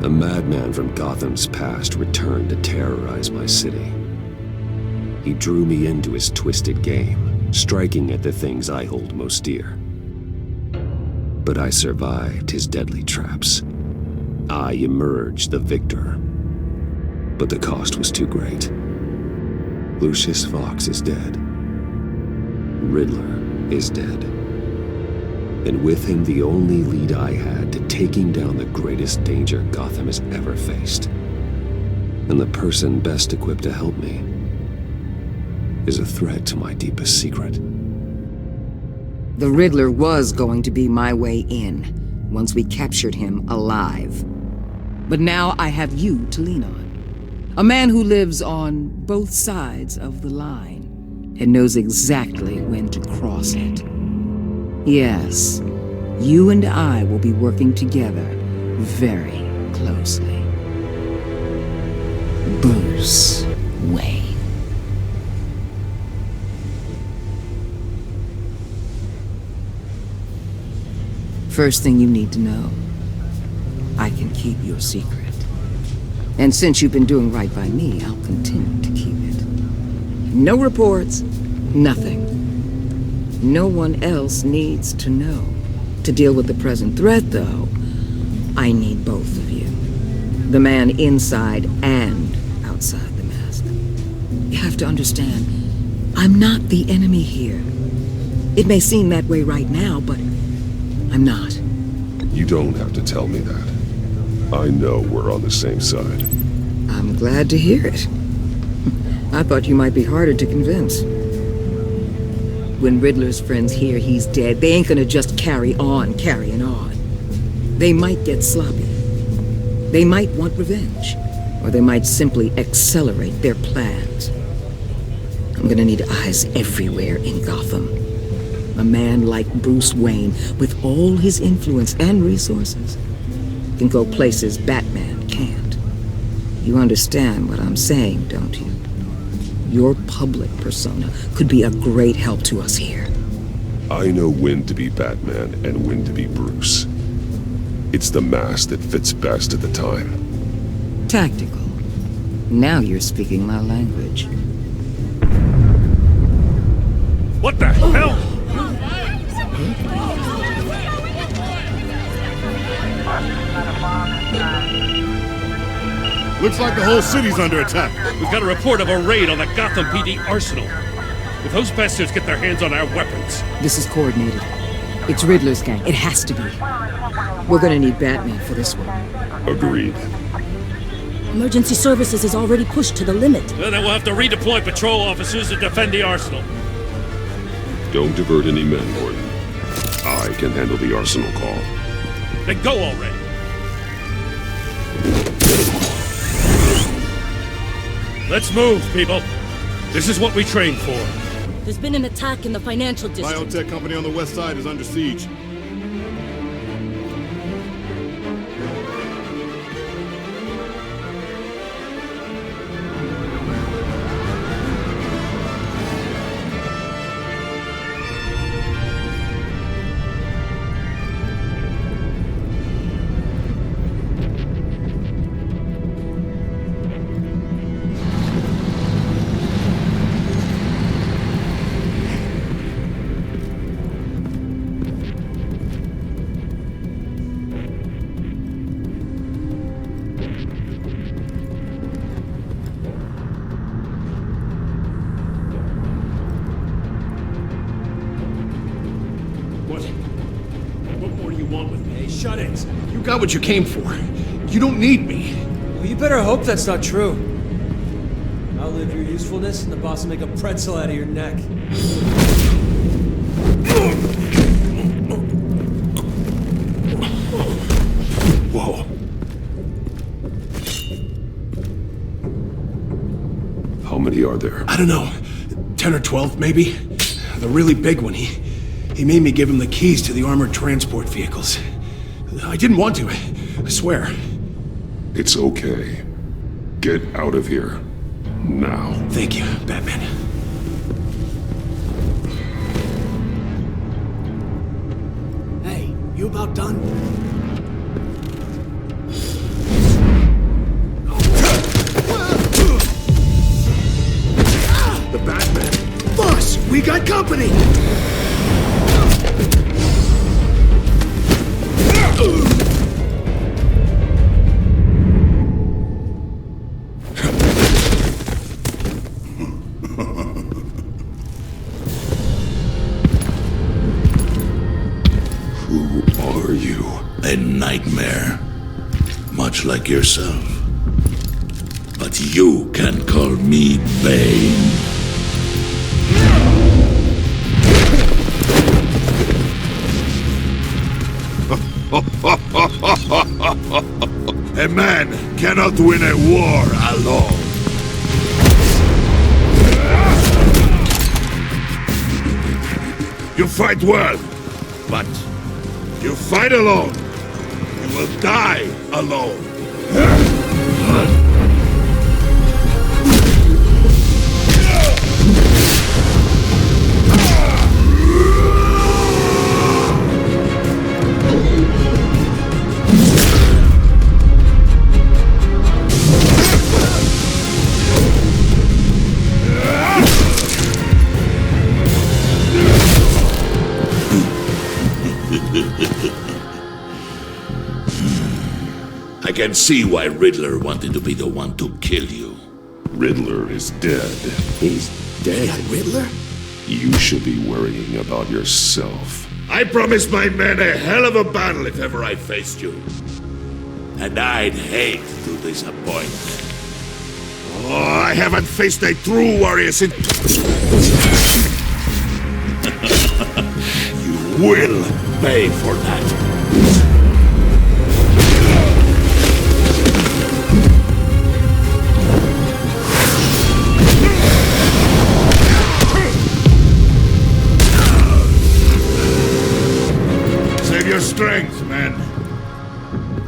A madman from Gotham's past returned to terrorize my city. He drew me into his twisted game, striking at the things I hold most dear. But I survived his deadly traps. I emerged the victor. But the cost was too great. Lucius Fox is dead. Riddler is dead. And with him the only lead I had to taking down the greatest danger Gotham has ever faced. And the person best equipped to help me is a threat to my deepest secret. The Riddler was going to be my way in, once we captured him alive. But now I have you to lean on. A man who lives on both sides of the line, and knows exactly when to cross it. Yes, you and I will be working together very closely. Bruce Wayne. First thing you need to know, I can keep your secret. And since you've been doing right by me, I'll continue to keep it. No reports, nothing. No one else needs to know. To deal with the present threat, though, I need both of you. The man inside and outside the mask. You have to understand, I'm not the enemy here. It may seem that way right now, but I'm not. You don't have to tell me that. I know we're on the same side. I'm glad to hear it. I thought you might be harder to convince. When Riddler's friends hear he's dead, they ain't gonna just carry on carrying on. They might get sloppy. They might want revenge. Or they might simply accelerate their plans. I'm gonna need eyes everywhere in Gotham. A man like Bruce Wayne, with all his influence and resources, can go places Batman can't. You understand what I'm saying, don't you? Your public persona could be a great help to us here. I know when to be Batman and when to be Bruce. It's the mask that fits best at the time. Tactical. Now you're speaking my language. What the hell? Looks like the whole city's under attack. We've got a report of a raid on the Gotham PD arsenal. If those bastards get their hands on our weapons... This is coordinated. It's Riddler's gang. It has to be. We're gonna need Batman for this one. Agreed. Emergency services is already pushed to the limit. Then we'll have to redeploy patrol officers to defend the arsenal. Don't divert any men, Gordon. I can handle the arsenal call. Then go already! Let's move, people. This is what we trained for. There's been an attack in the financial district. Biotech company on the west side is under siege. Shut it. You got what you came for. You don't need me. Well, you better hope that's not true. Outlive your usefulness and the boss will make a pretzel out of your neck. Whoa. How many are there? I don't know. 10 or 12, maybe? The really big one, he made me give him the keys to the armored transport vehicles. I didn't want to, I swear. It's okay. Get out of here. Now. Thank you, Batman. Hey, you about done? much like yourself. But you can call me Bane. A man cannot win a war alone. You fight well, but you fight alone. You will die alone. I can see why Riddler wanted to be the one to kill you. Riddler is dead. He's dead. Riddler? You should be worrying about yourself. I promised my men a hell of a battle if ever I faced you. And I'd hate to disappoint. Oh, I haven't faced a true warrior since... You will pay for that. Save your strength, man.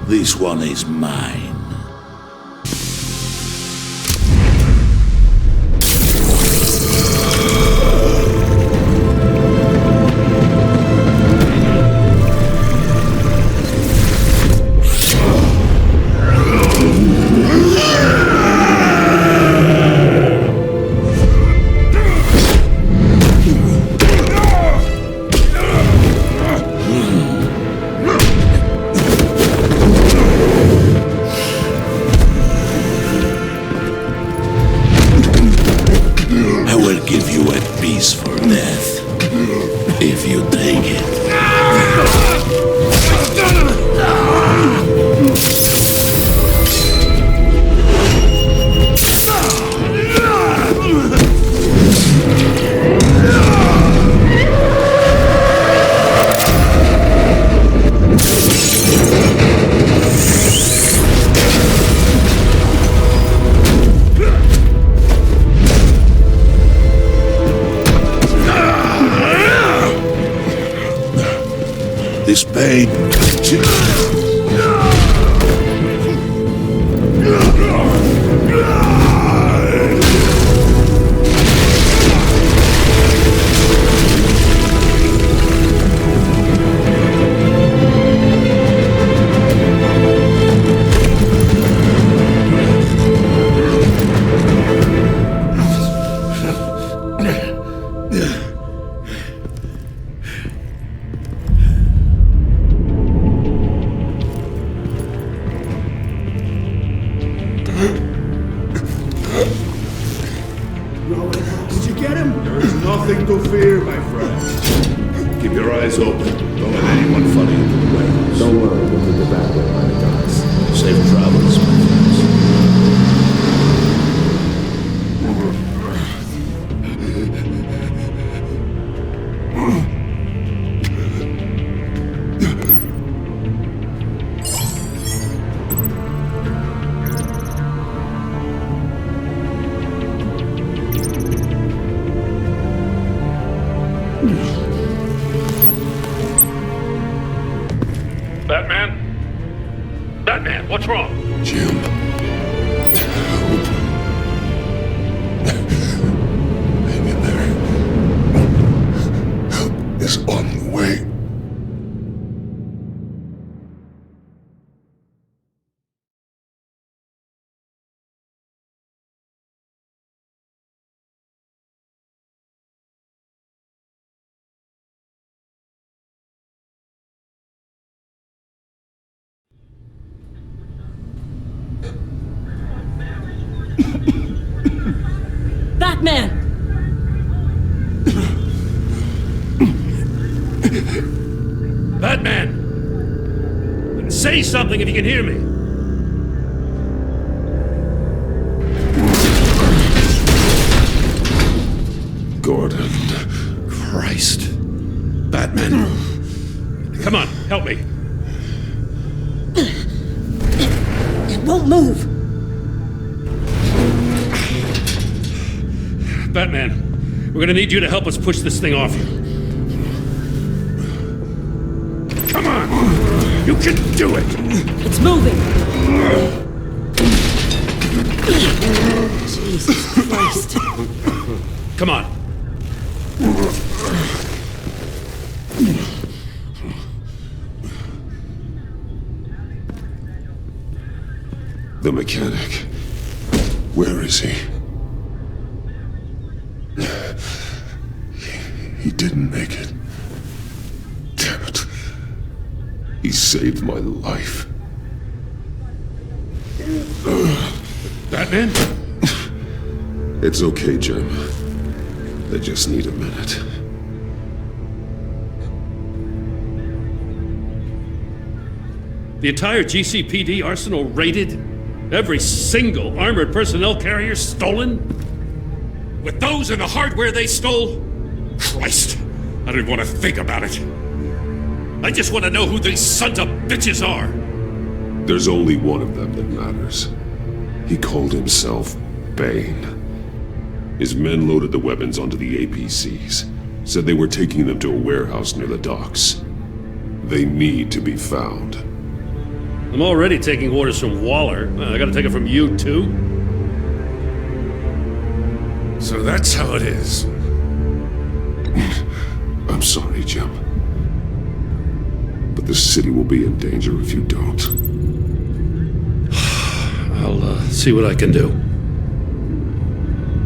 This one is mine. Give you a piece for death, if you take it. This pain. Did you get him? There is nothing to fear, my friend. Keep your eyes open. Don't let anyone follow you to the warehouse. Don't worry, we'll take the back way by the docks. Safe travels, my friends. Batman? Batman, what's wrong? Jim. Hang in there. Help is on the way. Batman! Batman! Say something if you can hear me. Gordon. Christ. Batman. Come on, help me. It won't move. Batman, we're gonna need you to help us push this thing off you. Come on! You can do it! It's moving. Jesus Christ. Come on. The mechanic. Where is he? He didn't make it. Damn it. He saved my life. Batman? It's okay, Jim. I just need a minute. The entire GCPD arsenal raided? Every single armored personnel carrier stolen? With those and the hardware they stole? Christ, I don't even want to think about it. I just want to know who these sons of bitches are. There's only one of them that matters. He called himself Bane. His men loaded the weapons onto the APCs, said they were taking them to a warehouse near the docks. They need to be found. I'm already taking orders from Waller. I gotta take it from you, too? So that's how it is. I'm sorry, Jim. But the city will be in danger if you don't. I'll see what I can do.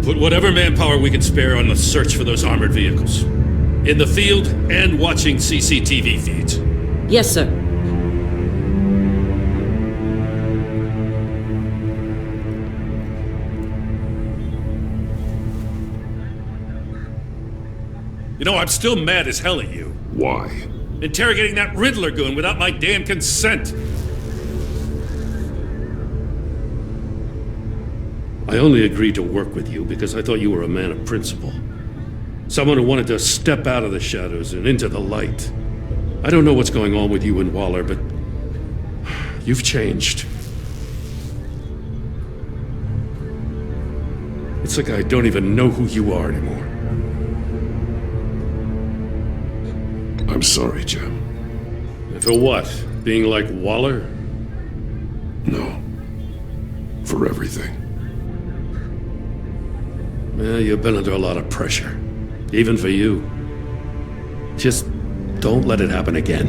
Put whatever manpower we can spare on the search for those armored vehicles. In the field and watching CCTV feeds. Yes, sir. You know, I'm still mad as hell at you. Why? Interrogating that Riddler goon without my damn consent. I only agreed to work with you because I thought you were a man of principle. Someone who wanted to step out of the shadows and into the light. I don't know what's going on with you and Waller, but you've changed. It's like I don't even know who you are anymore. I'm sorry, Jim. And for what? Being like Waller? No. For everything. Yeah, you've been under a lot of pressure. Even for you. Just don't let it happen again.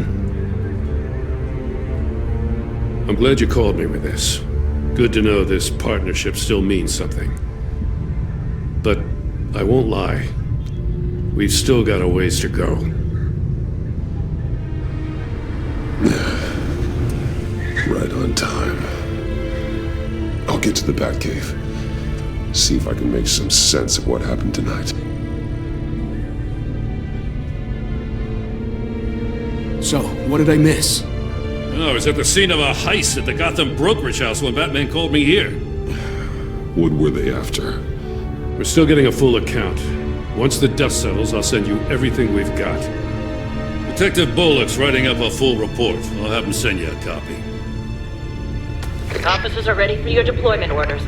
I'm glad you called me with this. Good to know this partnership still means something. But I won't lie. We've still got a ways to go. Right on time. I'll get to the Batcave. See if I can make some sense of what happened tonight. So, what did I miss? Oh, I was at the scene of a heist at the Gotham brokerage house when Batman called me here. What were they after? We're still getting a full account. Once the dust settles, I'll send you everything we've got. Detective Bullock's writing up a full report. I'll have him send you a copy. Officers are ready for your deployment orders.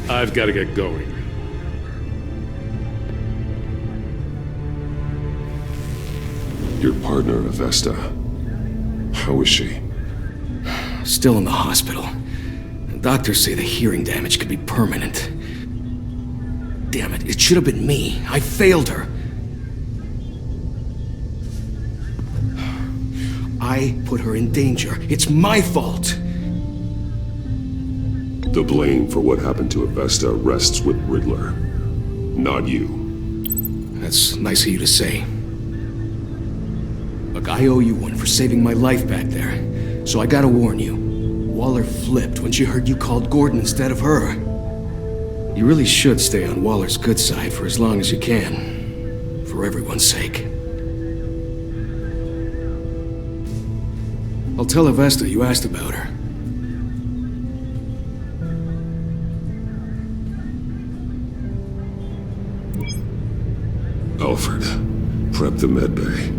I've got to get going. Your partner, Avesta. How is she? Still in the hospital. The doctors say the hearing damage could be permanent. Damn it, it should have been me. I failed her. I put her in danger. It's my fault. The blame for what happened to Avesta rests with Riddler, not you. That's nice of you to say. Look, I owe you one for saving my life back there. So I gotta warn you. Waller flipped when she heard you called Gordon instead of her. You really should stay on Waller's good side for as long as you can. For everyone's sake. I'll tell Avesta you asked about her. Alfred, prep the medbay.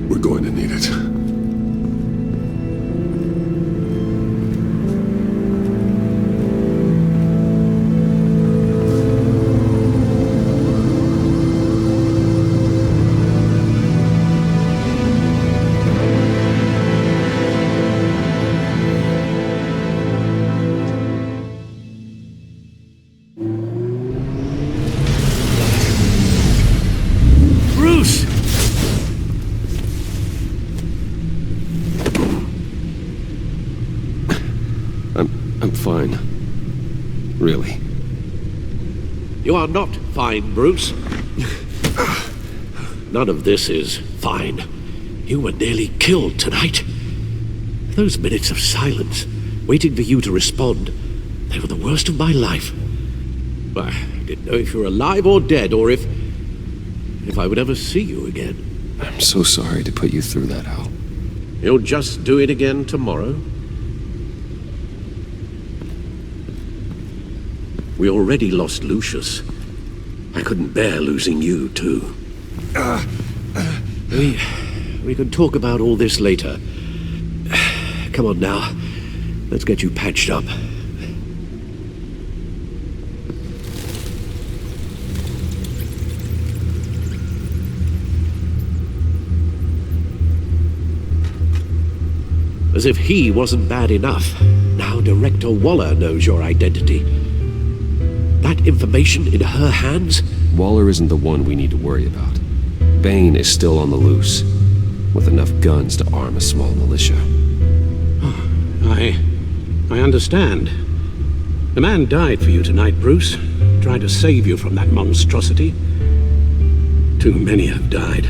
We're going to need it. Bruce! I'm fine. Really. You are not fine, Bruce. None of this is fine. You were nearly killed tonight. Those minutes of silence, waiting for you to respond, they were the worst of my life. I didn't know if you were alive or dead, or if I would ever see you again. I'm so sorry to put you through that, Al. You'll just do it again tomorrow? We already lost Lucius. I couldn't bear losing you, too. We can talk about all this later. Come on now. Let's get you patched up. As if he wasn't bad enough, now Director Waller knows your identity. That information in her hands? Waller isn't the one we need to worry about. Bane is still on the loose, with enough guns to arm a small militia. I understand. The man died for you tonight, Bruce. Tried to save you from that monstrosity. Too many have died.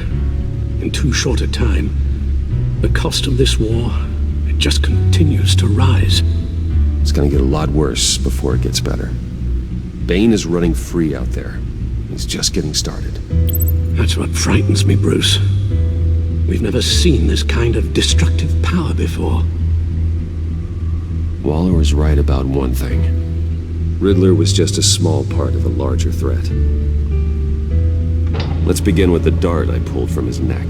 In too short a time. The cost of this war, it just continues to rise. It's gonna get a lot worse before it gets better. Bane is running free out there. He's just getting started. That's what frightens me, Bruce. We've never seen this kind of destructive power before. Waller was right about one thing. Riddler was just a small part of a larger threat. Let's begin with the dart I pulled from his neck.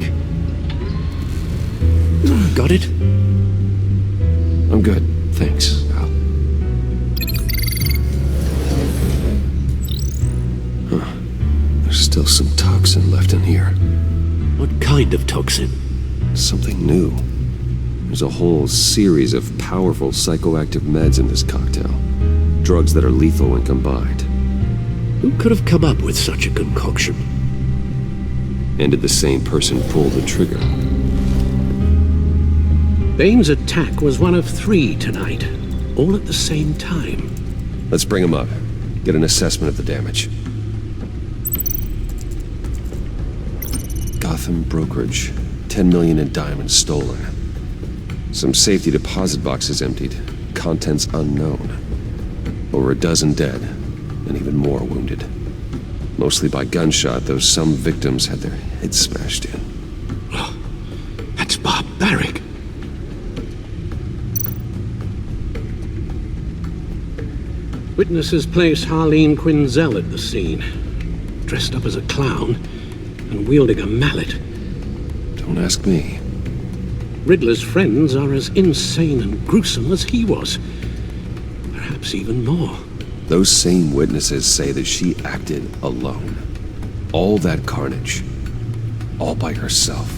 Got it? I'm good, thanks, Al. Huh. There's still some toxin left in here. What kind of toxin? Something new. There's a whole series of powerful psychoactive meds in this cocktail. Drugs that are lethal when combined. Who could have come up with such a concoction? And did the same person pull the trigger? Bane's attack was one of 3 tonight, all at the same time. Let's bring him up. Get an assessment of the damage. Gotham Brokerage. 10 million in diamonds stolen. Some safety deposit boxes emptied. Contents unknown. Over a dozen dead, and even more wounded. Mostly by gunshot, though some victims had their heads smashed in. Oh, that's barbaric. Witnesses place Harleen Quinzel at the scene, dressed up as a clown and wielding a mallet. Don't ask me. Riddler's friends are as insane and gruesome as he was. Perhaps even more. Those same witnesses say that she acted alone. All that carnage. All by herself.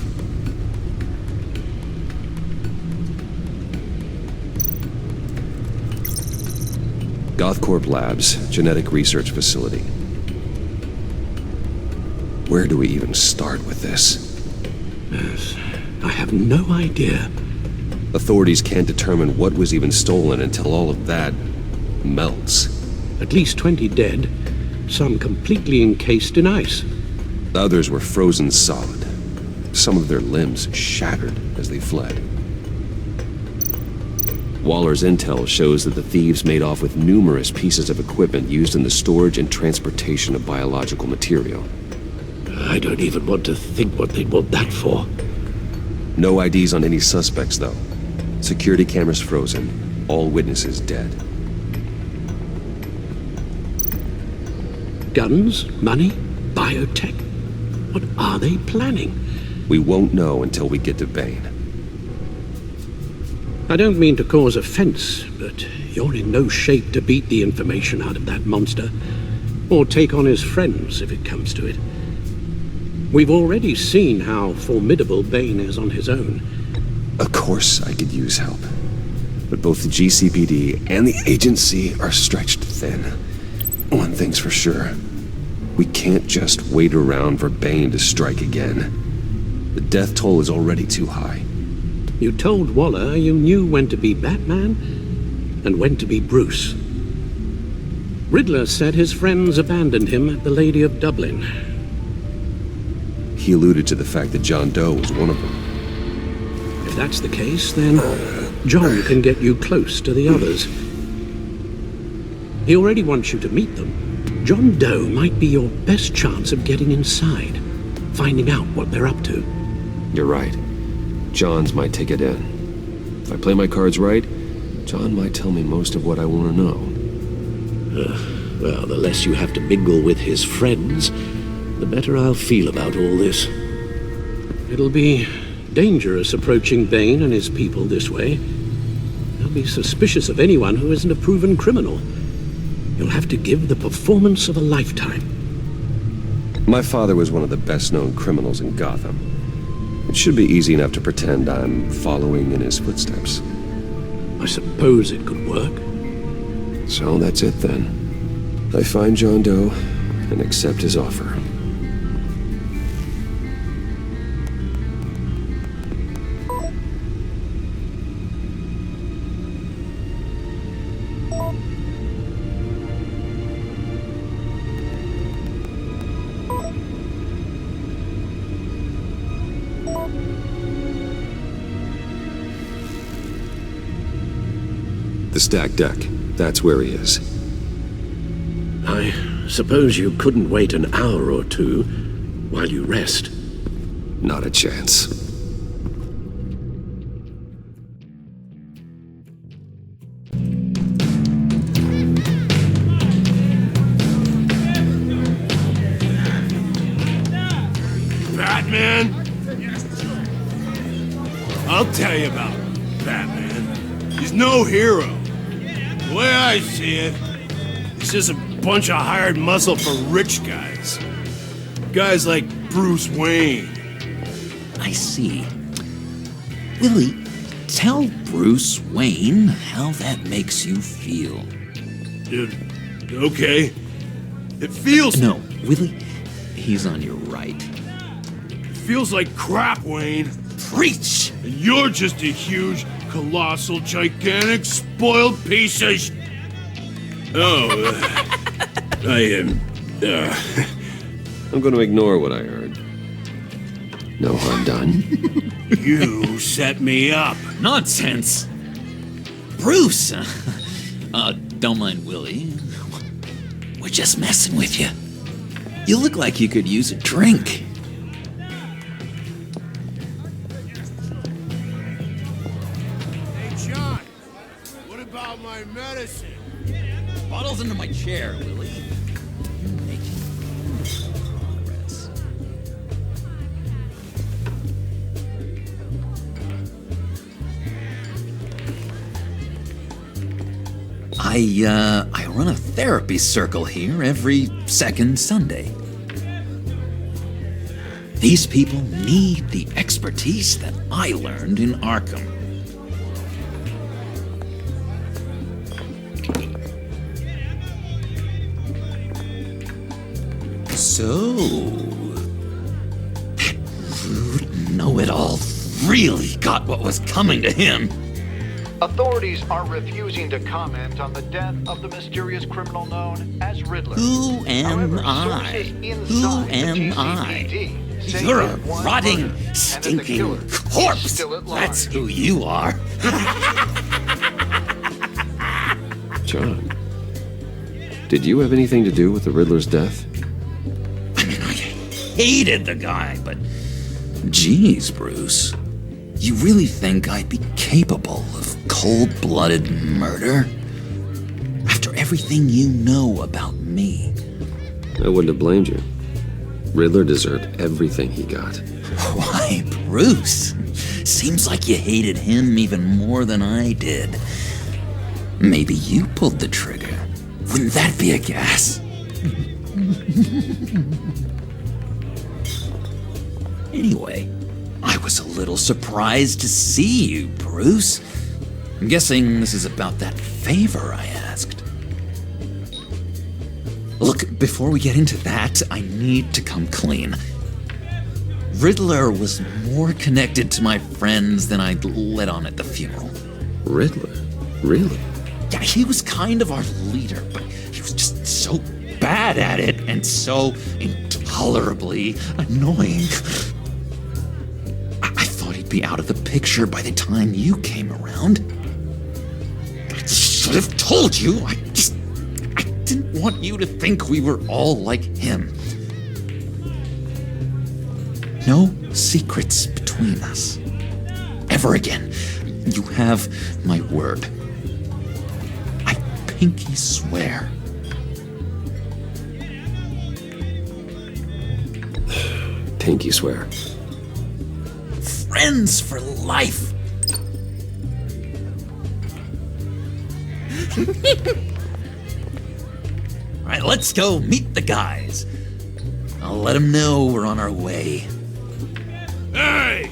Gothcorp Labs, genetic research facility. Where do we even start with this? Yes, I have no idea. Authorities can't determine what was even stolen until all of that melts. At least 20 dead, some completely encased in ice. Others were frozen solid. Some of their limbs shattered as they fled. Waller's intel shows that the thieves made off with numerous pieces of equipment used in the storage and transportation of biological material. I don't even want to think what they'd want that for. No IDs on any suspects, though. Security cameras frozen. All witnesses dead. Guns? Money? Biotech? What are they planning? We won't know until we get to Bane. I don't mean to cause offense, but you're in no shape to beat the information out of that monster, or take on his friends if it comes to it. We've already seen how formidable Bane is on his own. Of course I could use help. But both the GCPD and the agency are stretched thin. One thing's for sure. We can't just wait around for Bane to strike again. The death toll is already too high. You told Waller you knew when to be Batman and when to be Bruce. Riddler said his friends abandoned him at the Lady of Dublin. He alluded to the fact that John Doe was one of them. If that's the case, then John can get you close to the others. He already wants you to meet them. John Doe might be your best chance of getting inside, finding out what they're up to. You're right. John's my ticket in. If I play my cards right, John might tell me most of what I want to know. Well, the less you have to mingle with his friends, the better I'll feel about all this. It'll be dangerous approaching Bane and his people this way. They'll be suspicious of anyone who isn't a proven criminal. You'll have to give the performance of a lifetime. My father was one of the best-known criminals in Gotham. It should be easy enough to pretend I'm following in his footsteps. I suppose it could work. So that's it then. I find John Doe and accept his offer. The stacked deck. That's where he is. I suppose you couldn't wait an hour or two while you rest. Not a chance. Batman? I'll tell you about Batman. He's no hero. The way I see it, he's just a bunch of hired muscle for rich guys. Guys like Bruce Wayne. I see. Willie, tell Bruce Wayne how that makes you feel. Okay. It feels... No, Willie, he's on your right. It feels like crap, Wayne. Preach! And you're just a huge, colossal, gigantic, spoiled piece of I'm going to ignore what I heard. No harm done. You set me up. Nonsense! Bruce! Don't mind Willie. We're just messing with you. You look like you could use a drink. Hey, John. What about my medicine? Bottle's under my chair, Willie. You're making progress. I run a therapy circle here every second Sunday. These people need the expertise that I learned in Arkham. So, that rude know-it-all really got what was coming to him. Authorities are refusing to comment on the death of the mysterious criminal known as Riddler. Who am I? Who am I? You're a rotting, stinking corpse. That's who you are. John, did you have anything to do with the Riddler's death? I mean, I hated the guy, but... Geez, Bruce. You really think I'd be capable of cold-blooded murder? After everything you know about me? I wouldn't have blamed you. Riddler deserved everything he got. Why, Bruce? Seems like you hated him even more than I did. Maybe you pulled the trigger. Wouldn't that be a gas? Anyway, I was a little surprised to see you, Bruce. I'm guessing this is about that favor I asked. Look, before we get into that, I need to come clean. Riddler was more connected to my friends than I'd let on at the funeral. Riddler? Really? Yeah, he was kind of our leader, but he was just so bad at it and so intolerably annoying. I thought he'd be out of the picture by the time you came around. I should have told you. I didn't want you to think we were all like him. No secrets between us. Ever again. You have my word. I pinky swear. Pinky swear. Friends for life. All right, let's go meet the guys. I'll let them know we're on our way. Hey!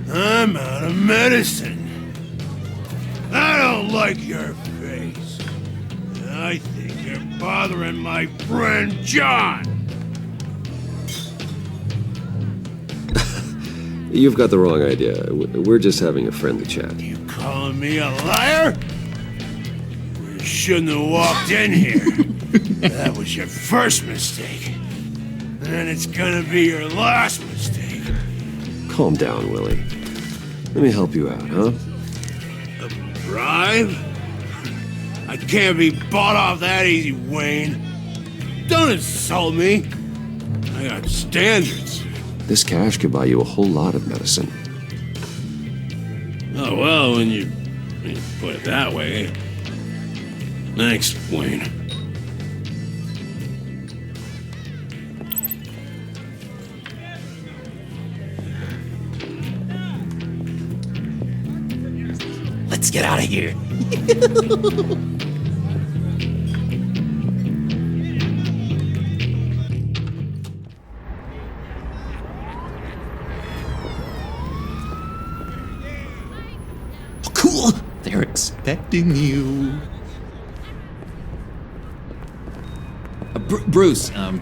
I'm out of medicine. I don't like your face. I think you're bothering my friend John. You've got the wrong idea. We're just having a friendly chat. You calling me a liar? You shouldn't have walked in here. That was your first mistake. And it's gonna be your last mistake. Calm down, Willie. Let me help you out, huh? A bribe? I can't be bought off that easy, Wayne. Don't insult me. I got standards. This cash could buy you a whole lot of medicine. Oh, well, when you put it that way. Thanks, Wayne. Let's get out of here. Oh, cool. They're expecting you. Bruce, one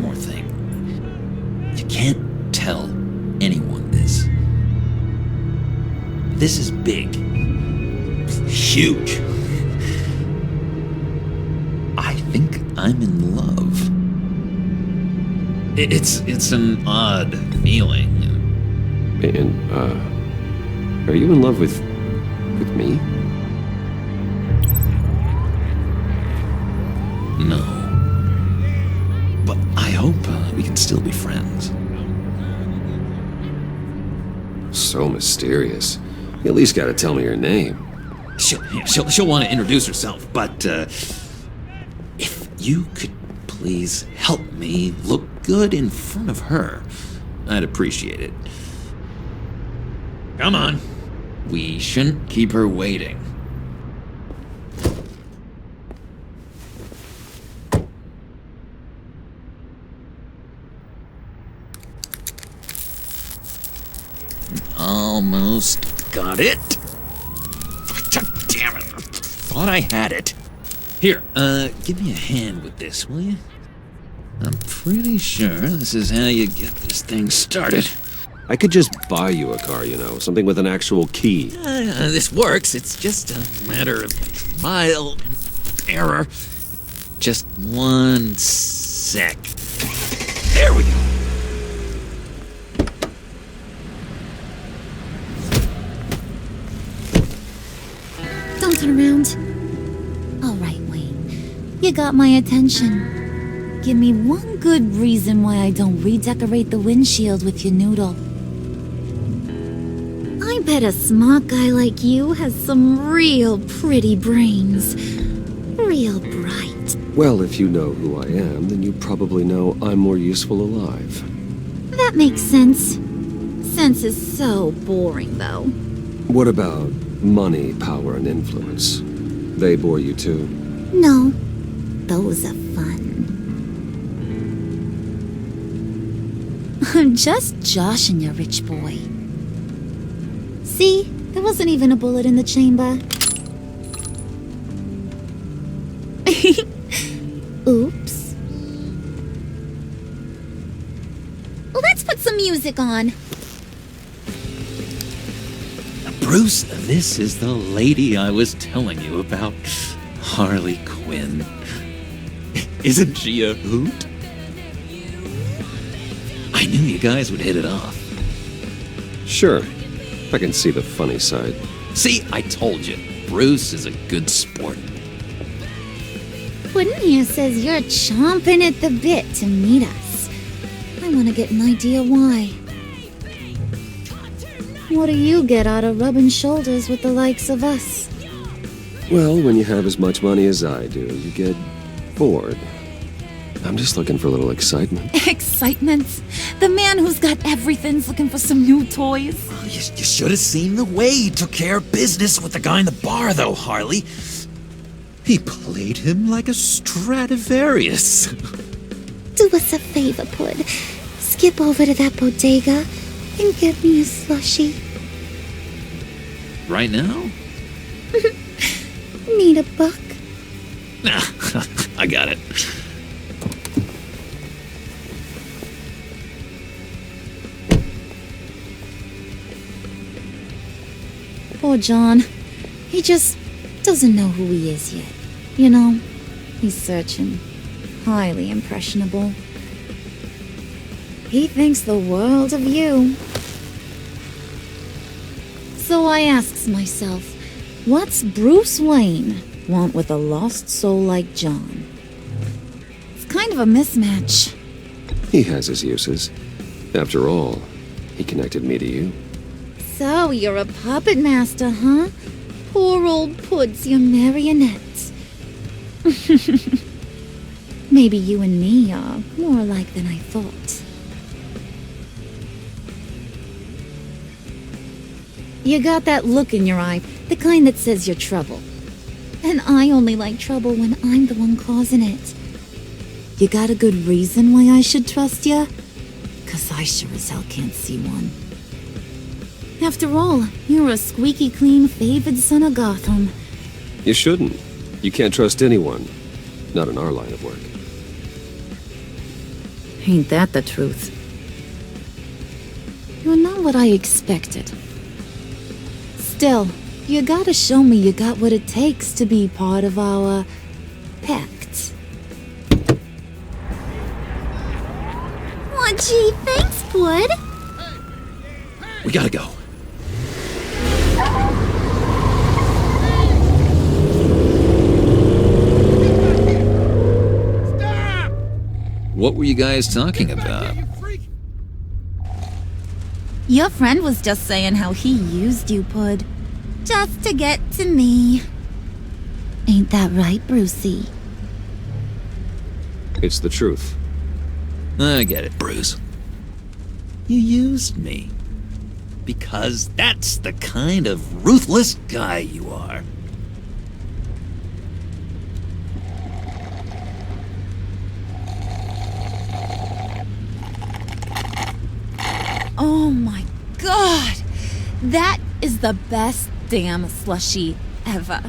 more thing. You can't tell anyone this. This is big. Huge. I think I'm in love. It's an odd feeling. And, are you in love with me? No. But I hope we can still be friends. So mysterious. You at least gotta tell me her name. She'll want to introduce herself, but if you could please help me look good in front of her, I'd appreciate it. Come on. We shouldn't keep her waiting. Almost got it. Damn it. Thought I had it. Here, give me a hand with this, will you? I'm pretty sure this is how you get this thing started. I could just buy you a car, you know, something with an actual key. This works. It's just a matter of trial and error. Just one sec. There we go. Don't turn around. All right, Wayne. You got my attention. Give me one good reason why I don't redecorate the windshield with your noodle. I bet a smart guy like you has some real pretty brains. Real bright. Well, if you know who I am, then you probably know I'm more useful alive. That makes sense. Sense is so boring, though. What about money, power, and influence? They bore you too? No, those are fun. I'm just joshing you, rich boy. See, there wasn't even a bullet in the chamber. Oops. Let's put some music on. Bruce, this is the lady I was telling you about. Harley Quinn. Isn't she a hoot? I knew you guys would hit it off. Sure. I can see the funny side. See, I told you. Bruce is a good sport. Puddin' here says you're chomping at the bit to meet us. I want to get an idea why. What do you get out of rubbing shoulders with the likes of us? Well, when you have as much money as I do, you get bored. I'm just looking for a little excitement. Excitement? The man who's got everything's looking for some new toys. Oh, you should have seen the way he took care of business with the guy in the bar, though, Harley. He played him like a Stradivarius. Do us a favor, Pud. Skip over to that bodega and get me a slushie. Right now? Need a buck? Nah, I got it. Poor John. He just doesn't know who he is yet. You know, he's searching. Highly impressionable. He thinks the world of you. So I asks myself, what's Bruce Wayne want with a lost soul like John? It's kind of a mismatch. He has his uses. After all, he connected me to you. So you're a puppet master, huh? Poor old Pud's your marionette. Maybe you and me are more alike than I thought. You got that look in your eye, the kind that says you're trouble. And I only like trouble when I'm the one causing it. You got a good reason why I should trust you? 'Cause I sure as hell can't see one. After all, you're a squeaky clean favored son of Gotham. You shouldn't. You can't trust anyone. Not in our line of work. Ain't that the truth? You're not what I expected. Still, you gotta show me you got what it takes to be part of our pact. Aw, gee, thanks, Pud. We gotta go. What were you guys talking about? Your friend was just saying how he used you, Pud. Just to get to me. Ain't that right, Brucey? It's the truth. I get it, Bruce. You used me. Because that's the kind of ruthless guy you are. Oh my god! That is the best damn slushie ever.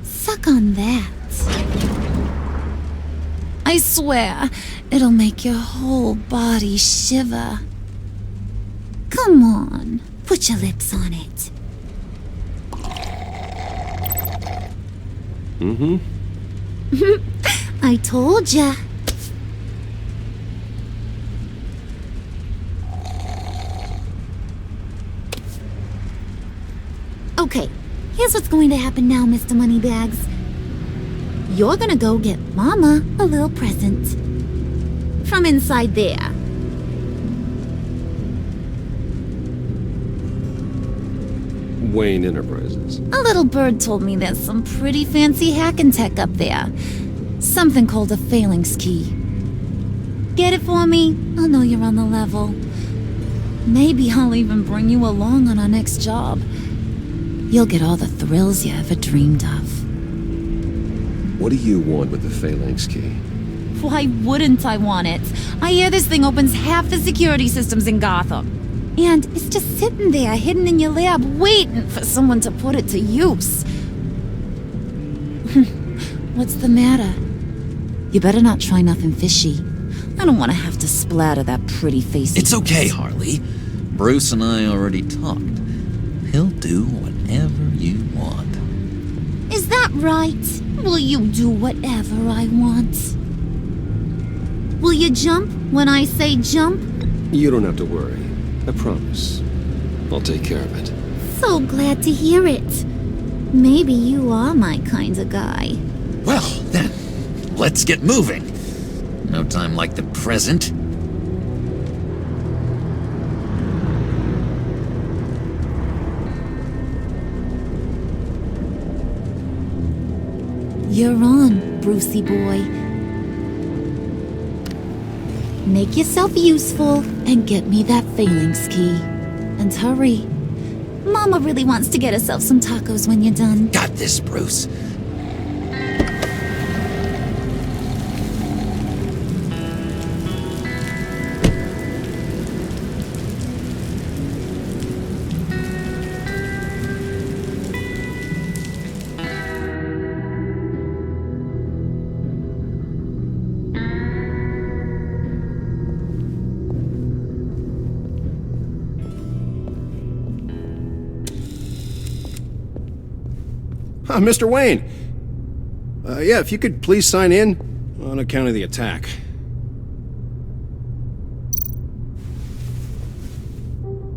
Suck on that. I swear, it'll make your whole body shiver. Come on, put your lips on it. Mm-hmm. I told ya. Okay, here's what's going to happen now, Mr. Moneybags. You're gonna go get Mama a little present. From inside there. Wayne Enterprises. A little bird told me there's some pretty fancy hacking tech up there. Something called a phalanx key. Get it for me? I'll know you're on the level. Maybe I'll even bring you along on our next job. You'll get all the thrills you ever dreamed of. What do you want with the phalanx key? Why wouldn't I want it? I hear this thing opens half the security systems in Gotham. And it's just sitting there, hidden in your lab, waiting for someone to put it to use. What's the matter? You better not try nothing fishy. I don't want to have to splatter that pretty face. It's okay, Harley. Bruce and I already talked. He'll do whatever you want. Is that right? Will you do whatever I want? Will you jump when I say jump? You don't have to worry. I promise. I'll take care of it. So glad to hear it. Maybe you are my kind of guy. Well, then, let's get moving. No time like the present. You're on, Brucey boy. Make yourself useful and get me that phalanx key. And hurry. Mama really wants to get herself some tacos when you're done. Got this, Bruce. Mr. Wayne. Yeah, if you could please sign in on account of the attack.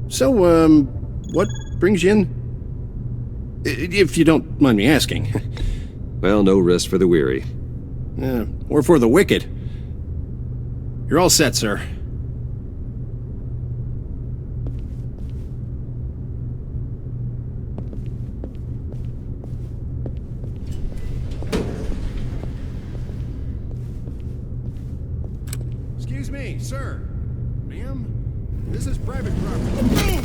So, what brings you in? If you don't mind me asking. Well, no rest for the weary. Or for the wicked. You're all set, sir. Excuse me, sir. Ma'am, this is private property.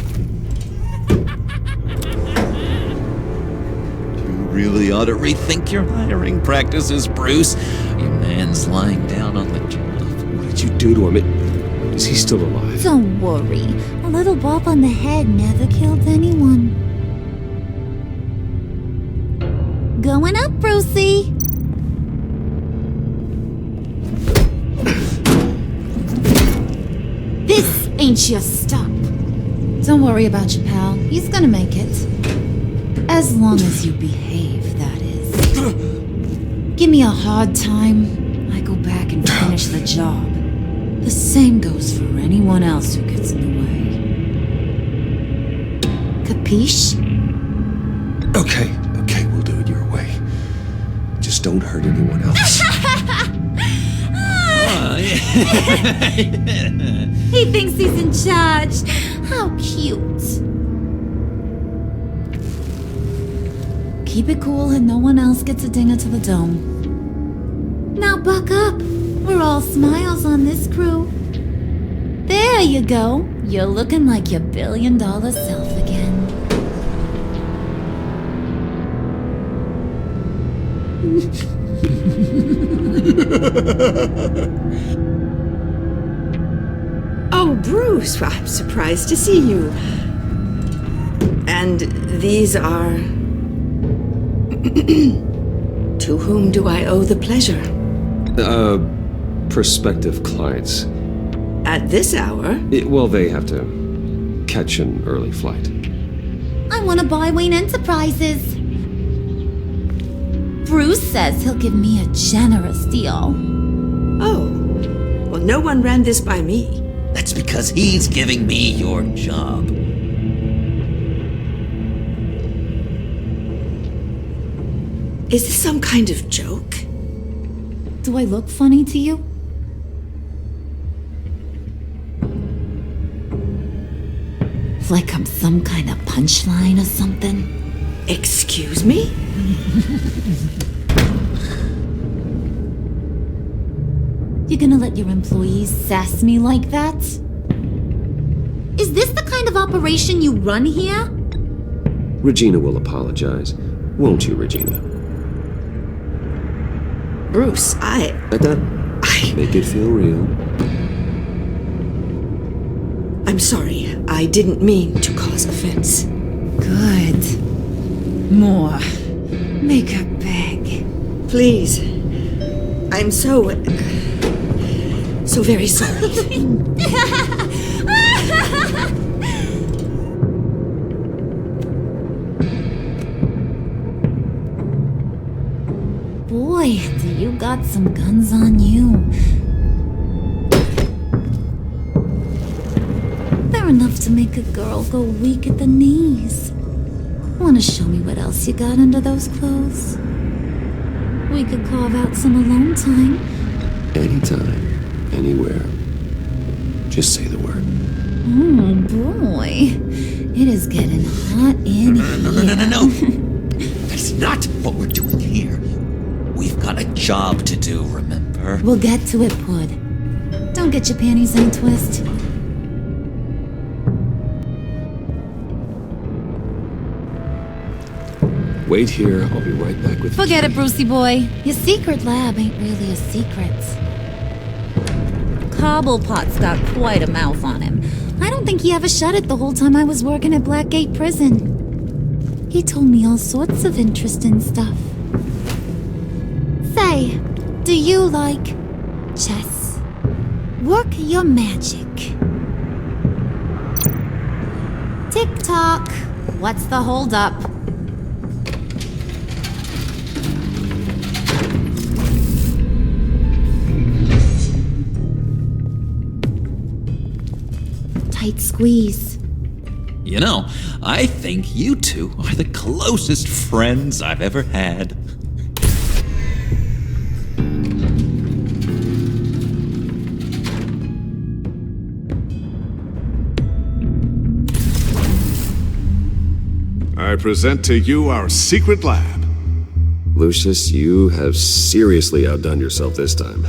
You really ought to rethink your hiring practices, Bruce. Your man's lying down on the job. What did you do to him? Is he still alive? Don't worry. A little bop on the head never killed anyone. Going up, Brucey. This ain't your stop. Don't worry about your pal. He's gonna make it. As long as you behave, that is. Give me a hard time, I go back and finish the job. The same goes for anyone else who gets in the way. Capiche? Okay, we'll do it your way. Just don't hurt anyone else. He thinks he's in charge. How cute. Keep it cool and no one else gets a dinger to the dome. Now buck up. We're all smiles on this crew. There you go. You're looking like your billion-dollar self again. Oh, Bruce, well, I'm surprised to see you. And these are... To whom do I owe the pleasure? Prospective clients. At this hour? Well, they have to catch an early flight. I want to buy Wayne Enterprises. Bruce says he'll give me a generous deal. Oh, well, no one ran this by me. That's because he's giving me your job. Is this some kind of joke? Do I look funny to you? Like I'm some kind of punchline or something. Excuse me? You gonna let your employees sass me like that? Is this the kind of operation you run here? Regina will apologize. Won't you, Regina? Bruce, Like that? Make it feel real. I'm sorry. I didn't mean to cause offense. Good. More. Make her beg. Please. I'm so very sorry. Boy, do you got some guns on you. They're enough to make a girl go weak at the knees. Wanna show me what else you got under those clothes? We could carve out some alone time. Anytime, anywhere. Just say the word. Oh boy, it is getting hot in here. No. That's not what we're doing here. We've got a job to do, remember? We'll get to it, Pud. Don't get your panties in a twist. Wait here, I'll be right back with Forget it, Brucey boy. Your secret lab ain't really a secret. Cobblepot's got quite a mouth on him. I don't think he ever shut it the whole time I was working at Blackgate Prison. He told me all sorts of interesting stuff. Say, do you like chess? Work your magic. Tick-tock. What's the holdup? Tight squeeze. You know, I think you two are the closest friends I've ever had. I present to you our secret lab. Lucius, you have seriously outdone yourself this time.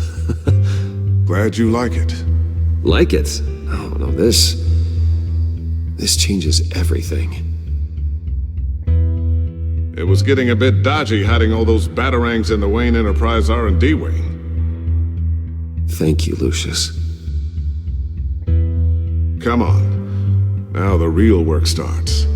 Glad you like it. Like it? Oh, no, this changes everything. It was getting a bit dodgy hiding all those batarangs in the Wayne Enterprise R&D wing. Thank you, Lucius. Come on. Now the real work starts.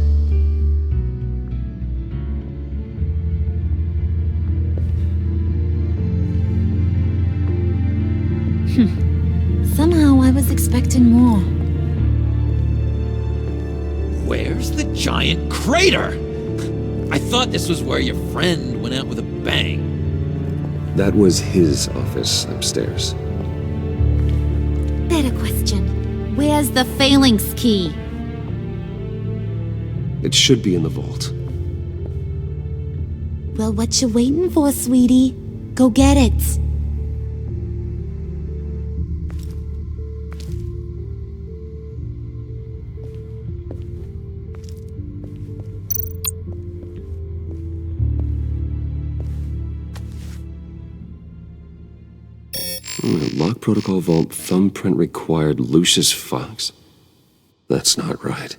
Somehow I was expecting more. Where's the giant crater? I thought this was where your friend went out with a bang. That was his office upstairs. Better question. Where's the phalanx key? It should be in the vault. Well, what you waiting for, sweetie? Go get it. Lock protocol vault thumbprint required Lucius Fox. That's not right.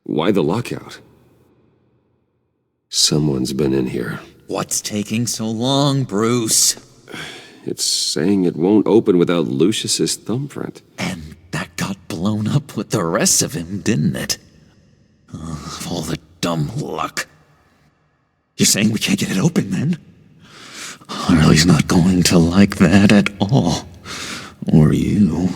Why the lockout? Someone's been in here. What's taking so long, Bruce? It's saying it won't open without Lucius's thumbprint. And that got blown up with the rest of him, didn't it? Of all the dumb luck. You're saying we can't get it open, then? Harley's not going to like that at all. Or you.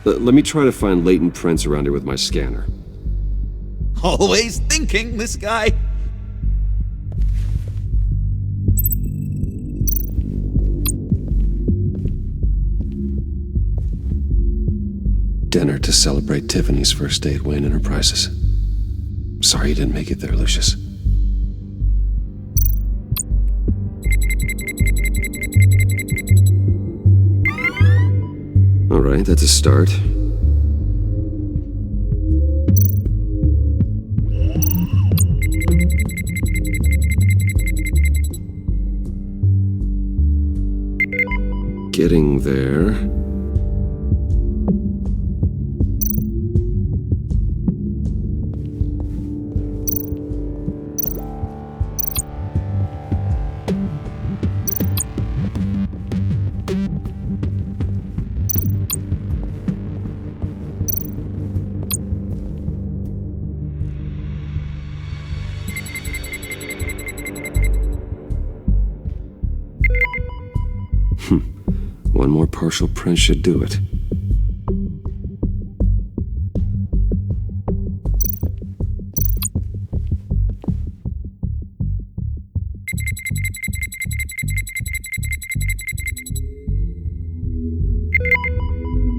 Let me try to find latent prints around here with my scanner. Always thinking, this guy. Dinner to celebrate Tiffany's first day at Wayne Enterprises. Sorry you didn't make it there, Lucius. All right, that's a start. Getting there. One more partial print should do it.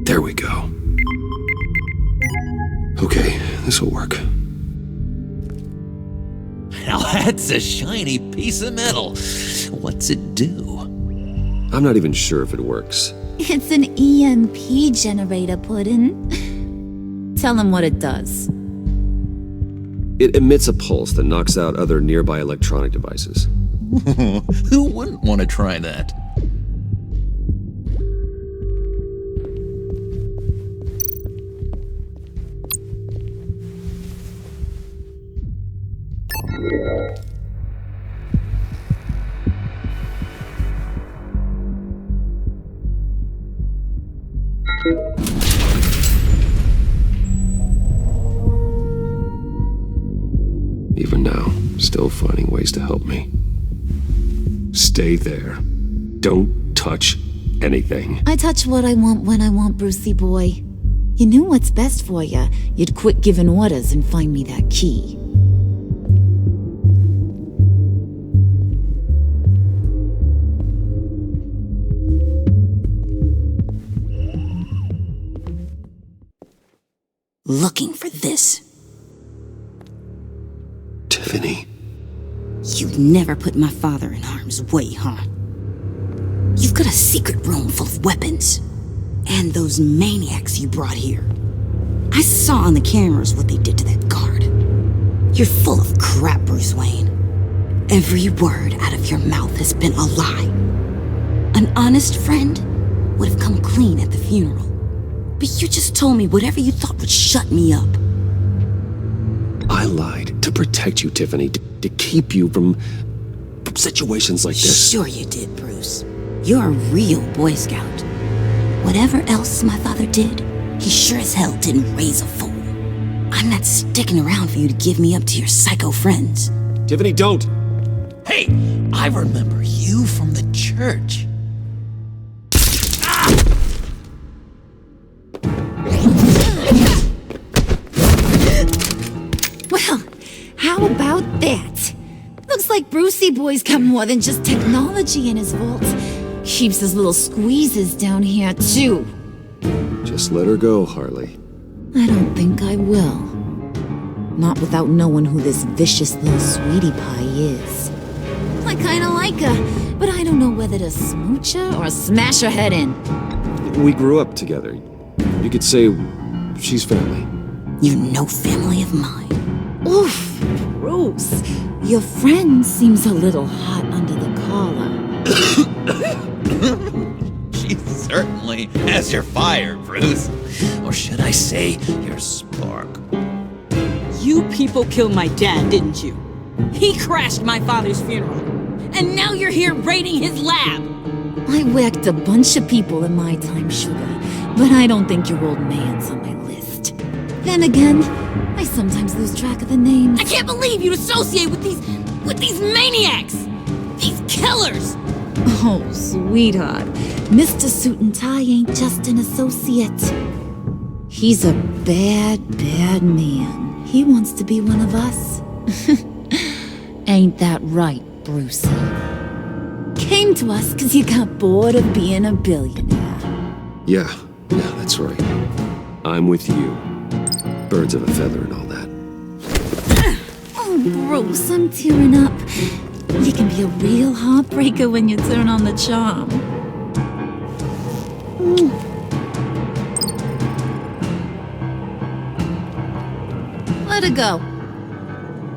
There we go. Okay, this'll work. Now that's a shiny piece of metal. What's it do? I'm not even sure if it works. It's an EMP generator, Puddin'. Tell him what it does. It emits a pulse that knocks out other nearby electronic devices. Who wouldn't want to try that? Even now, still finding ways to help me. Stay there. Don't touch anything. I touch what I want when I want, Brucey boy. You knew what's best for you. You'd quit giving orders and find me that key. Looking for this. Tiffany. You'd never put my father in harm's way, huh? You've got a secret room full of weapons. And those maniacs you brought here. I saw on the cameras what they did to that guard. You're full of crap, Bruce Wayne. Every word out of your mouth has been a lie. An honest friend would have come clean at the funeral. But you just told me whatever you thought would shut me up. I lied to protect you, Tiffany, to keep you from situations like this. Sure you did, Bruce. You're a real Boy Scout. Whatever else my father did, he sure as hell didn't raise a fool. I'm not sticking around for you to give me up to your psycho friends. Tiffany, don't! Hey, I remember you from the church. Well, how about that? Looks like Brucey boy's got more than just technology in his vault. Keeps his little squeezes down here, too. Just let her go, Harley. I don't think I will. Not without knowing who this vicious little sweetie pie is. I kinda like her, but I don't know whether to smooch her or smash her head in. We grew up together. You could say she's family. You're no family of mine. Oof, Bruce. Your friend seems a little hot under the collar. She certainly has your fire, Bruce. Or should I say, your spark. You people killed my dad, didn't you? He crashed my father's funeral. And now you're here raiding his lab. I whacked a bunch of people in my time, Sugar, but I don't think your old man's on my list. Then again, I sometimes lose track of the names. I can't believe you'd associate with these maniacs! These killers! Oh, sweetheart. Mr. Suit and Tie ain't just an associate. He's a bad, bad man. He wants to be one of us. Ain't that right, Brucey? Came to us because you got bored of being a billionaire. Yeah, that's right. I'm with you. Birds of a feather and all that. Oh, Bruce, I'm tearing up. You can be a real heartbreaker when you turn on the charm. Let her go.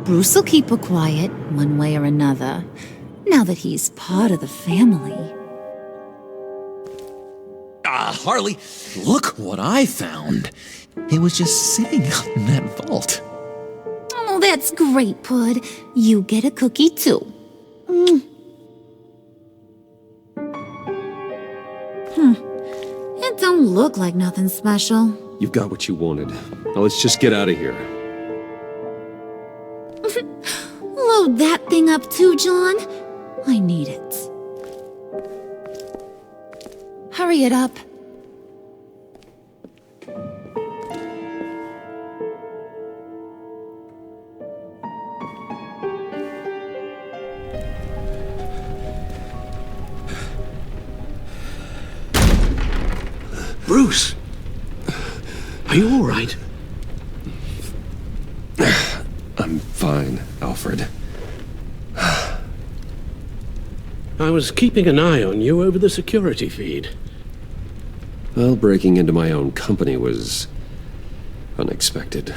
Bruce will keep her quiet, one way or another, now that he's part of the family. Harley, look what I found. It was just sitting up in that vault. Oh, that's great, Pud. You get a cookie, too. It don't look like nothing special. You've got what you wanted. Now let's just get out of here. Load that thing up too, John. I need it. Hurry it up. Bruce! Are you all right? I'm fine, Alfred. I was keeping an eye on you over the security feed. Well, breaking into my own company was unexpected.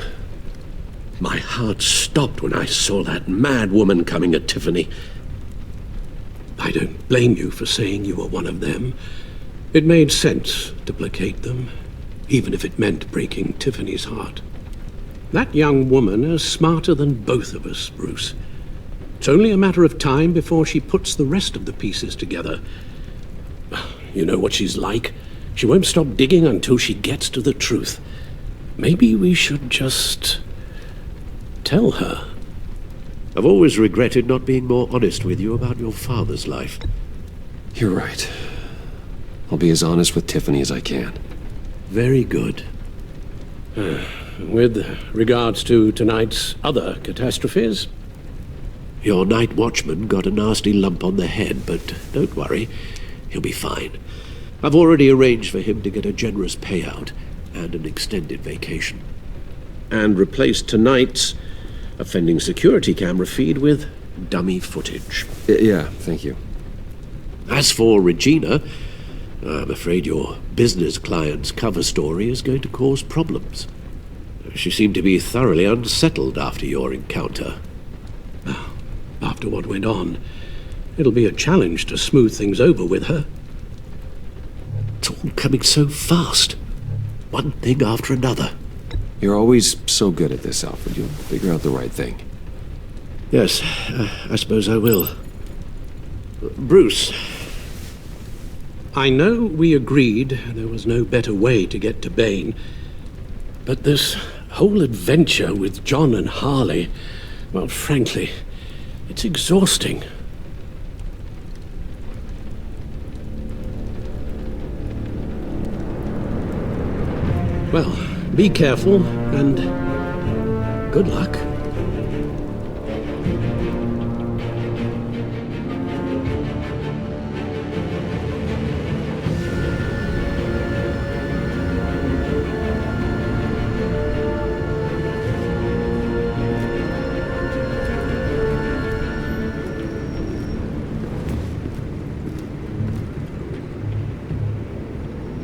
My heart stopped when I saw that mad woman coming at Tiffany. I don't blame you for saying you were one of them. It made sense to placate them, even if it meant breaking Tiffany's heart. That young woman is smarter than both of us, Bruce. It's only a matter of time before she puts the rest of the pieces together. You know what she's like. She won't stop digging until she gets to the truth. Maybe we should just tell her. I've always regretted not being more honest with you about your father's life. You're right. I'll be as honest with Tiffany as I can. Very good. With regards to tonight's other catastrophes, your night watchman got a nasty lump on the head, but don't worry, he'll be fine. I've already arranged for him to get a generous payout and an extended vacation. And replaced tonight's offending security camera feed with dummy footage. Yeah, thank you. As for Regina, I'm afraid your business client's cover story is going to cause problems. She seemed to be thoroughly unsettled after your encounter. After what went on, it'll be a challenge to smooth things over with her. It's all coming so fast. One thing after another. You're always so good at this, Alfred. You'll figure out the right thing. Yes, I suppose I will. Bruce, I know we agreed there was no better way to get to Bane, but this whole adventure with John and Harley, well, frankly, it's exhausting. Well, be careful, and good luck.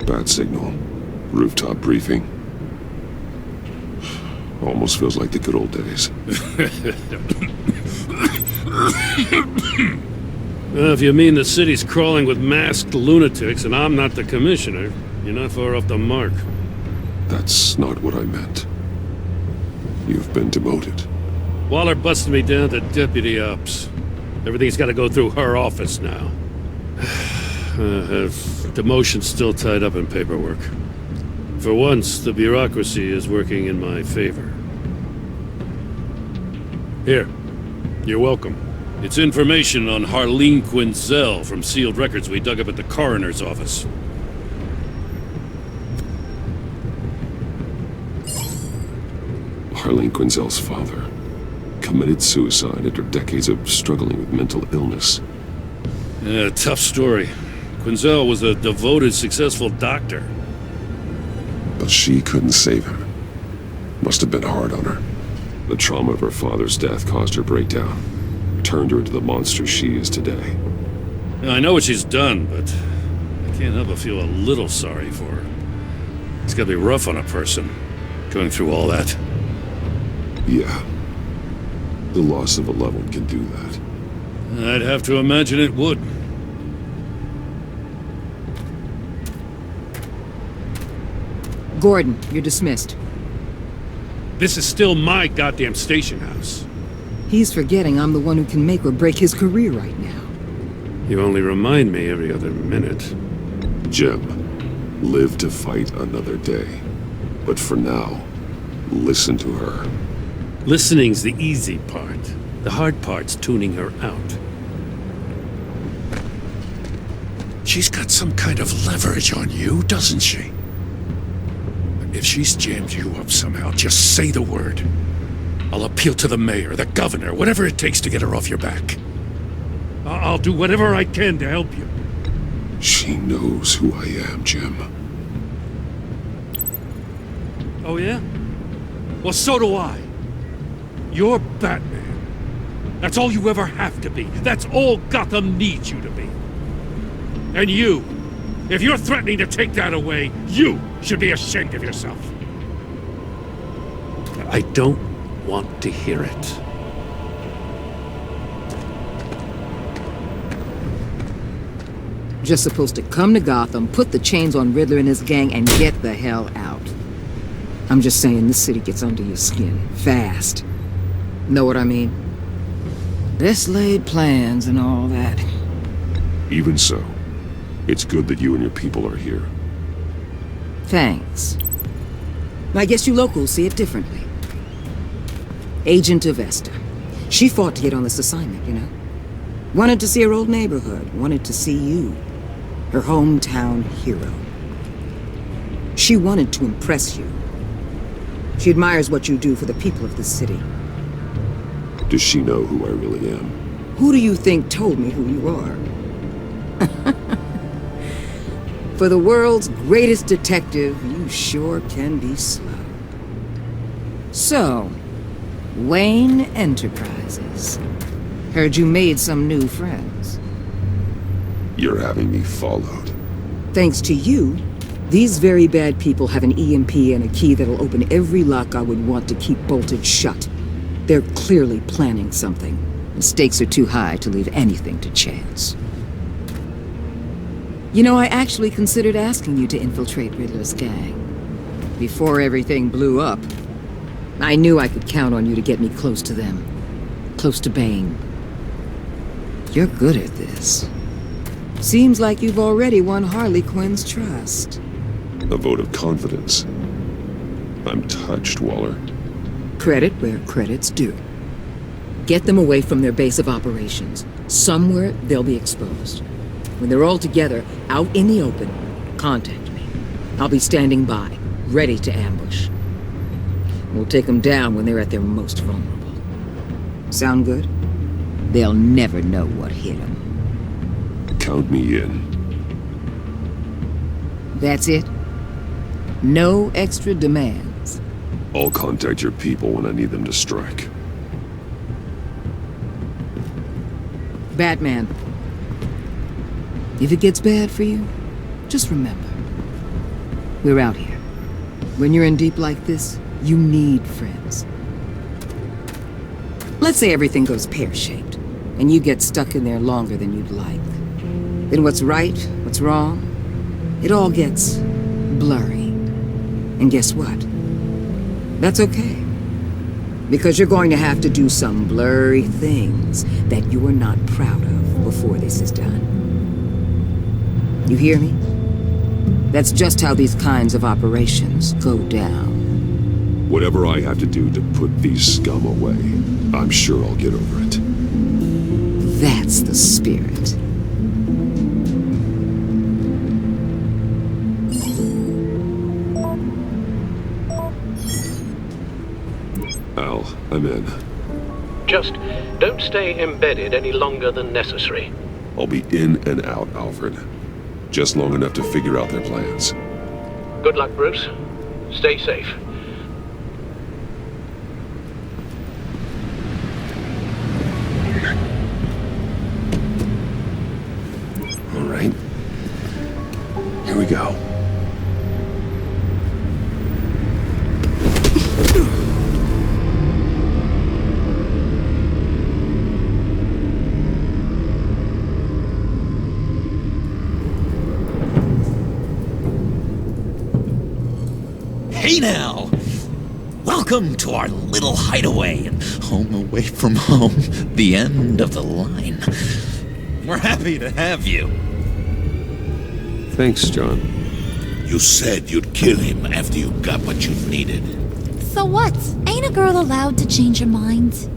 Bad signal. Rooftop briefing. Almost feels like the good old days. Well, if you mean the city's crawling with masked lunatics and I'm not the commissioner, you're not far off the mark. That's not what I meant. You've been demoted. Waller busted me down to deputy ops. Everything's got to go through her office now. Demotion's still tied up in paperwork. For once, the bureaucracy is working in my favor. Here, you're welcome. It's information on Harleen Quinzel from sealed records we dug up at the coroner's office. Harleen Quinzel's father committed suicide after decades of struggling with mental illness. Yeah, tough story. Quinzel was a devoted, successful doctor. But she couldn't save him. Must have been hard on her. The trauma of her father's death caused her breakdown. Turned her into the monster she is today. I know what she's done, but I can't help but feel a little sorry for her. It's gotta be rough on a person, going through all that. Yeah. The loss of a loved one can do that. I'd have to imagine it would. Gordon, you're dismissed. This is still my goddamn station house. He's forgetting I'm the one who can make or break his career right now. You only remind me every other minute. Jim, live to fight another day. But for now, listen to her. Listening's the easy part. The hard part's tuning her out. She's got some kind of leverage on you, doesn't she? If she's jammed you up somehow, just say the word. I'll appeal to the mayor, the governor, whatever it takes to get her off your back. I'll do whatever I can to help you. She knows who I am, Jim. Oh, yeah? Well, so do I. You're Batman. That's all you ever have to be. That's all Gotham needs you to be. And you, if you're threatening to take that away, you should be ashamed of yourself. I don't want to hear it. Just supposed to come to Gotham, put the chains on Riddler and his gang, and get the hell out. I'm just saying, this city gets under your skin. Fast. Know what I mean? Best laid plans and all that. Even so, it's good that you and your people are here. Thanks. I guess you locals see it differently. Agent Avesta. She fought to get on this assignment, you know? Wanted to see her old neighborhood. Wanted to see you. Her hometown hero. She wanted to impress you. She admires what you do for the people of this city. Does she know who I really am? Who do you think told me who you are? For the world's greatest detective, you sure can be slow. So, Wayne Enterprises. Heard you made some new friends. You're having me followed. Thanks to you, these very bad people have an EMP and a key that'll open every lock I would want to keep bolted shut. They're clearly planning something. The stakes are too high to leave anything to chance. You know, I actually considered asking you to infiltrate Riddler's gang. Before everything blew up, I knew I could count on you to get me close to them. Close to Bane. You're good at this. Seems like you've already won Harley Quinn's trust. A vote of confidence. I'm touched, Waller. Credit where credit's due. Get them away from their base of operations. Somewhere they'll be exposed. When they're all together, out in the open, contact me. I'll be standing by, ready to ambush. We'll take them down when they're at their most vulnerable. Sound good? They'll never know what hit them. Count me in. That's it? No extra demands? I'll contact your people when I need them to strike. Batman. If it gets bad for you, just remember. We're out here. When you're in deep like this, you need friends. Let's say everything goes pear-shaped, and you get stuck in there longer than you'd like. Then what's right, what's wrong, it all gets blurry. And guess what? That's okay. Because you're going to have to do some blurry things that you are not proud of before this is done. You hear me? That's just how these kinds of operations go down. Whatever I have to do to put these scum away, I'm sure I'll get over it. That's the spirit. Al, I'm in. Just don't stay embedded any longer than necessary. I'll be in and out, Alfred. Just long enough to figure out their plans. Good luck, Bruce. Stay safe. All right. Here we go. free now! Welcome to our little hideaway and home away from home, the end of the line. We're happy to have you. Thanks, John. You said you'd kill him after you got what you needed. So what? Ain't a girl allowed to change her mind?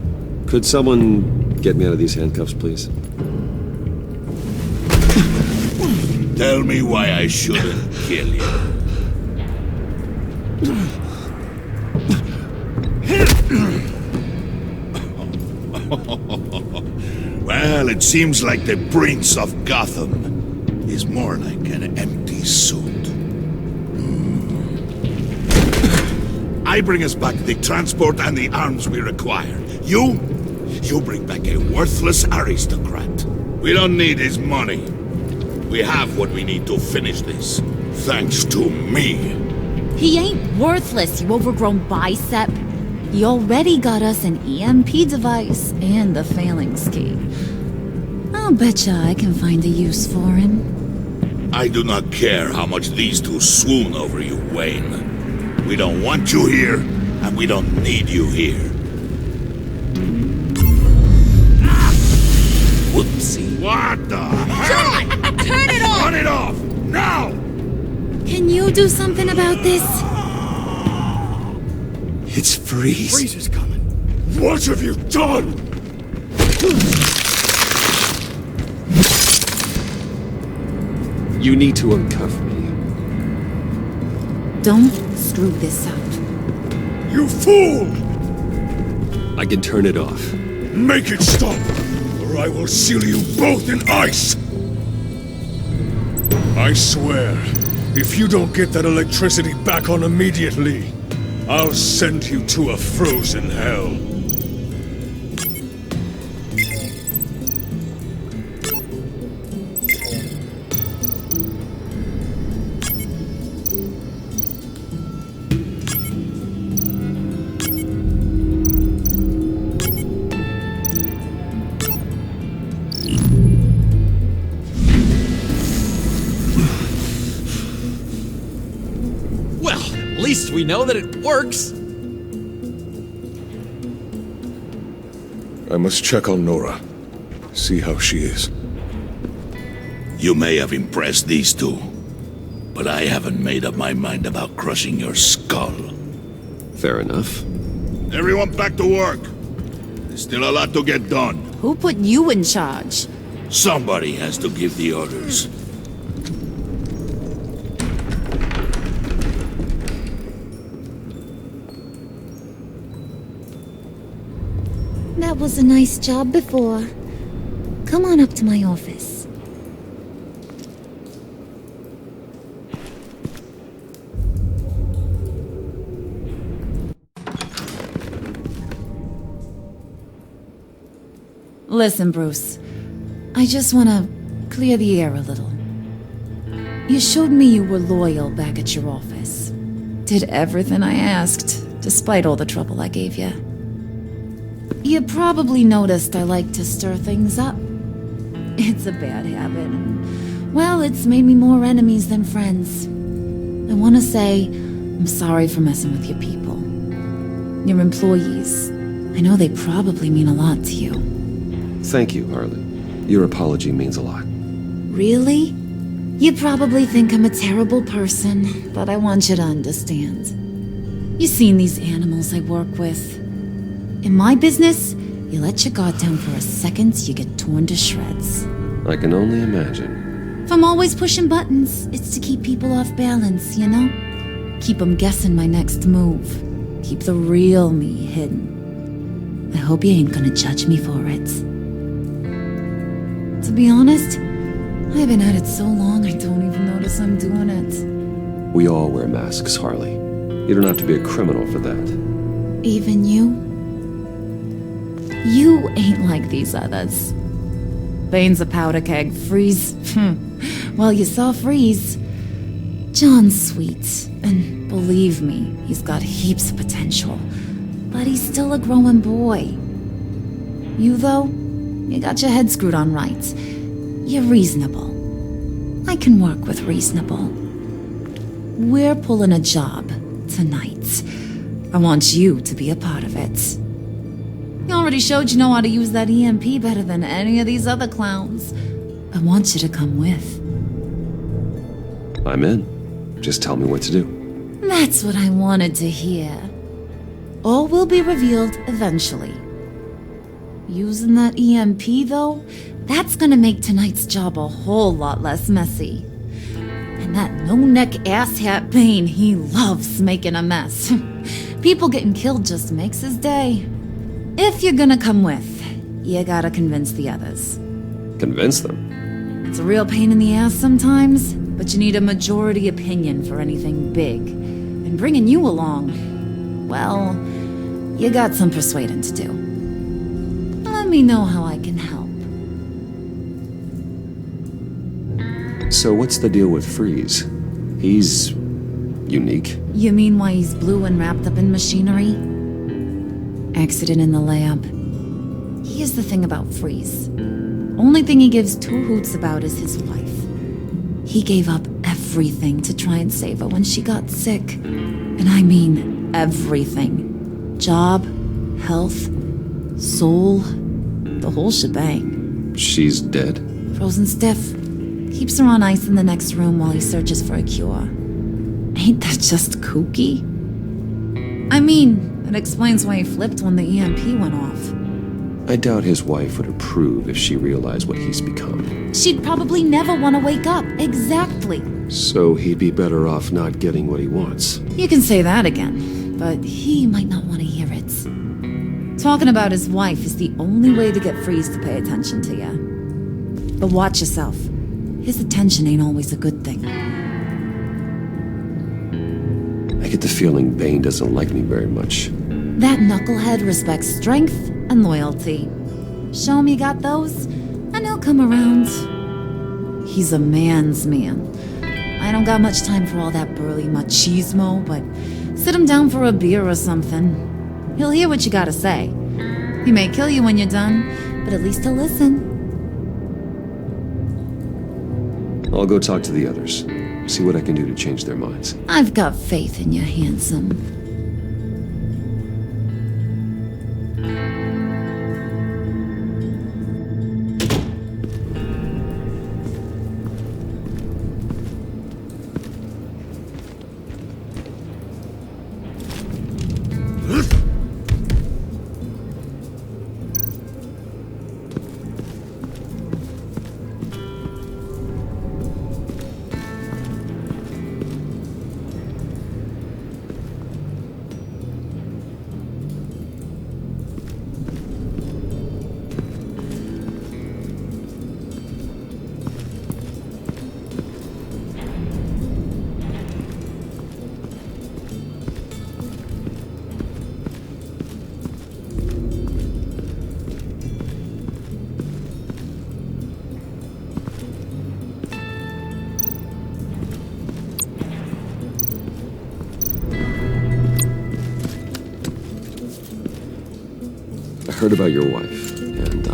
Could someone get me out of these handcuffs, please? Tell me why I shouldn't kill you. Well, it seems like the Prince of Gotham is more like an empty suit. I bring us back the transport and the arms we require. You bring back a worthless aristocrat. We don't need his money. We have what we need to finish this, thanks to me. He ain't worthless, you overgrown bicep. He already got us an EMP device and the phalanx key. I'll betcha I can find a use for him. I do not care how much these two swoon over you, Wayne. We don't want you here, and we don't need you here. Whoopsie. What the hell? John! Turn it off! Turn it off! Now! Can you do something about this? It's Freeze. Freeze is coming. What have you done? You need to uncuff me. Don't screw this up. You fool! I can turn it off. Make it stop, or I will seal you both in ice! I swear, if you don't get that electricity back on immediately, I'll send you to a frozen hell. At least we know that it works. I must check on Nora. See how she is. You may have impressed these two, but I haven't made up my mind about crushing your skull. Fair enough. Everyone back to work. There's still a lot to get done. Who put you in charge? Somebody has to give the orders. That was a nice job before. Come on up to my office. Listen, Bruce. I just want to clear the air a little. You showed me you were loyal back at your office. Did everything I asked, despite all the trouble I gave you. You probably noticed I like to stir things up. It's a bad habit, and, well, it's made me more enemies than friends. I want to say I'm sorry for messing with your people. Your employees. I know they probably mean a lot to you. Thank you, Harley. Your apology means a lot. Really? You probably think I'm a terrible person, but I want you to understand. You've seen these animals I work with. In my business, you let your guard down for a second, you get torn to shreds. I can only imagine. If I'm always pushing buttons, it's to keep people off balance, you know? Keep them guessing my next move. Keep the real me hidden. I hope you ain't gonna judge me for it. To be honest, I've been at it so long I don't even notice I'm doing it. We all wear masks, Harley. You don't have to be a criminal for that. Even you? You ain't like these others. Bane's a powder keg. Freeze. Well, you saw Freeze. John's sweet, and believe me, he's got heaps of potential. But he's still a growing boy. You, though, you got your head screwed on right. You're reasonable. I can work with reasonable. We're pulling a job tonight. I want you to be a part of it. You already showed you know how to use that EMP better than any of these other clowns. I want you to come with. I'm in. Just tell me what to do. That's what I wanted to hear. All will be revealed eventually. Using that EMP, though, that's gonna make tonight's job a whole lot less messy. And that no-neck asshat Bane, he loves making a mess. People getting killed just makes his day. If you're gonna come with, you gotta convince the others. Convince them? It's a real pain in the ass sometimes, but you need a majority opinion for anything big. And bringing you along, well, you got some persuading to do. Let me know how I can help. So what's the deal with Freeze? He's unique. You mean why he's blue and wrapped up in machinery? Accident in the lab. Here's the thing about Freeze. Only thing he gives two hoots about is his wife. He gave up everything to try and save her when she got sick. And I mean everything. Job, health, soul, the whole shebang. She's dead? Frozen stiff. Keeps her on ice in the next room while he searches for a cure. Ain't that just kooky? I mean, it explains why he flipped when the EMP went off. I doubt his wife would approve if she realized what he's become. She'd probably never want to wake up. Exactly. So he'd be better off not getting what he wants. You can say that again, but he might not want to hear it. Talking about his wife is the only way to get Freeze to pay attention to you. But watch yourself. His attention ain't always a good thing. I get the feeling Bane doesn't like me very much. That knucklehead respects strength and loyalty. Show him you got those, and he'll come around. He's a man's man. I don't got much time for all that burly machismo, but sit him down for a beer or something. He'll hear what you gotta say. He may kill you when you're done, but at least he'll listen. I'll go talk to the others. See what I can do to change their minds. I've got faith in you, handsome. I heard about your wife, and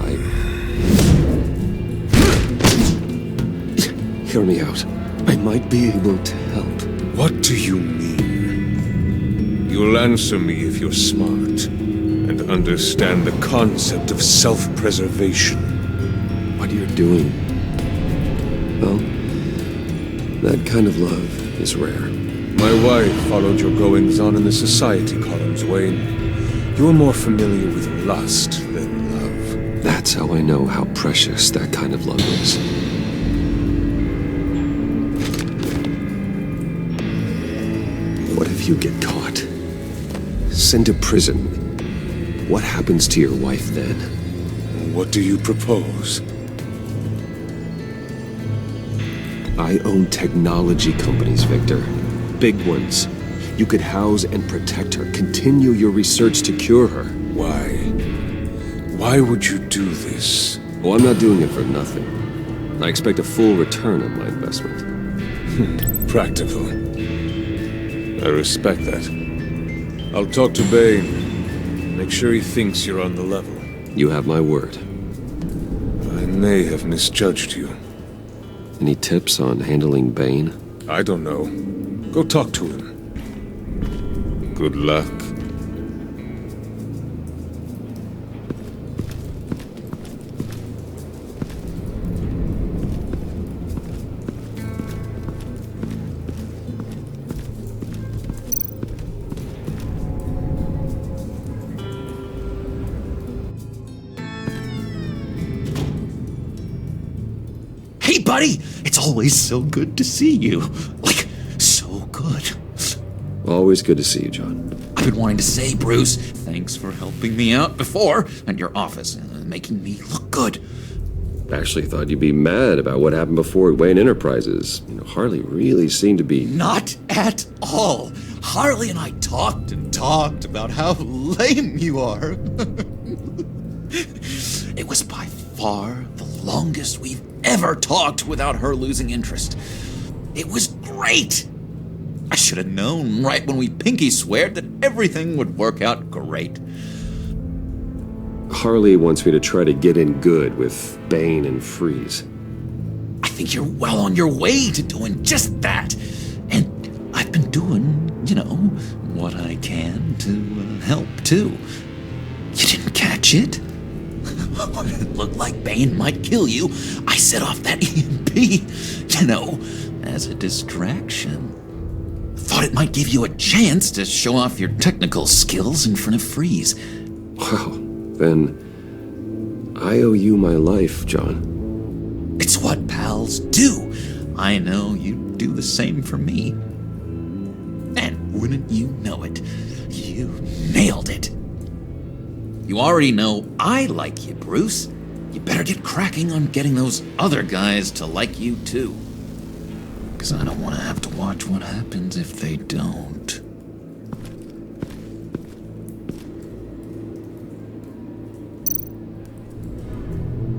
Hear me out. I might be able to help. What do you mean? You'll answer me if you're smart and understand the concept of self-preservation. What you're doing, well, that kind of love is rare. My wife followed your goings-on in the society columns, Wayne. You're more familiar with lust than love. That's how I know how precious that kind of love is. What if you get caught? Sent to prison. What happens to your wife then? What do you propose? I own technology companies, Victor. Big ones. You could house and protect her, continue your research to cure her. Why? Why would you do this? Oh, I'm not doing it for nothing. I expect a full return on my investment. Practical. I respect that. I'll talk to Bane. Make sure he thinks you're on the level. You have my word. I may have misjudged you. Any tips on handling Bane? I don't know. Go talk to him. Good luck. Hey, buddy! It's always so good to see you. Like, so good. Always good to see you, John. I've been wanting to say, Bruce, thanks for helping me out before at your office, making me look good. Actually thought you'd be mad about what happened before at Wayne Enterprises. You know, Harley really seemed to be... Not at all. Harley and I talked and talked about how lame you are. It was by far the longest we've ever talked without her losing interest. It was great. I should have known right when we pinky sweared that everything would work out great. Harley wants me to try to get in good with Bane and Freeze. I think you're well on your way to doing just that. And I've been doing, you know, what I can to help, too. You didn't catch it? It looked like Bane might kill you. I set off that EMP, you know, as a distraction. Thought it might give you a chance to show off your technical skills in front of Freeze. Well, then I owe you my life, John. It's what pals do. I know you'd do the same for me. And wouldn't you know it, you nailed it. You already know I like you, Bruce. You better get cracking on getting those other guys to like you, too. Because I don't want to have to watch what happens if they don't.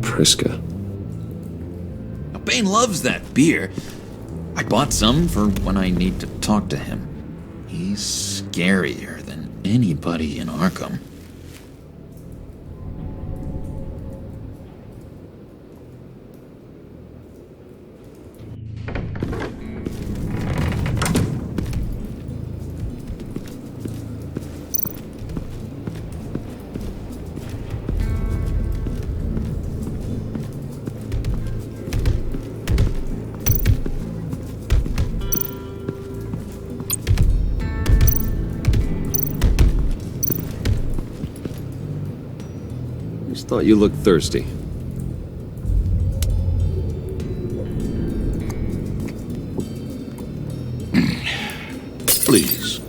Priska. Now, Bane loves that beer. I bought some for when I need to talk to him. He's scarier than anybody in Arkham. Thought you looked thirsty. Please,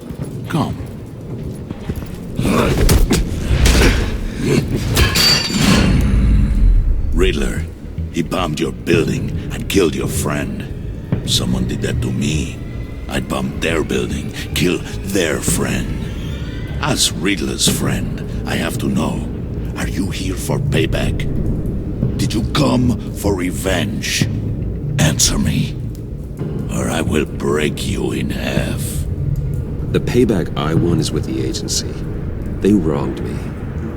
come. Riddler, he bombed your building and killed your friend. Someone did that to me. I'd bomb their building, kill their friend. As Riddler's friend, I have to know. Are you here for payback? Did you come for revenge? Answer me, or I will break you in half. The payback I want is with the agency. They wronged me,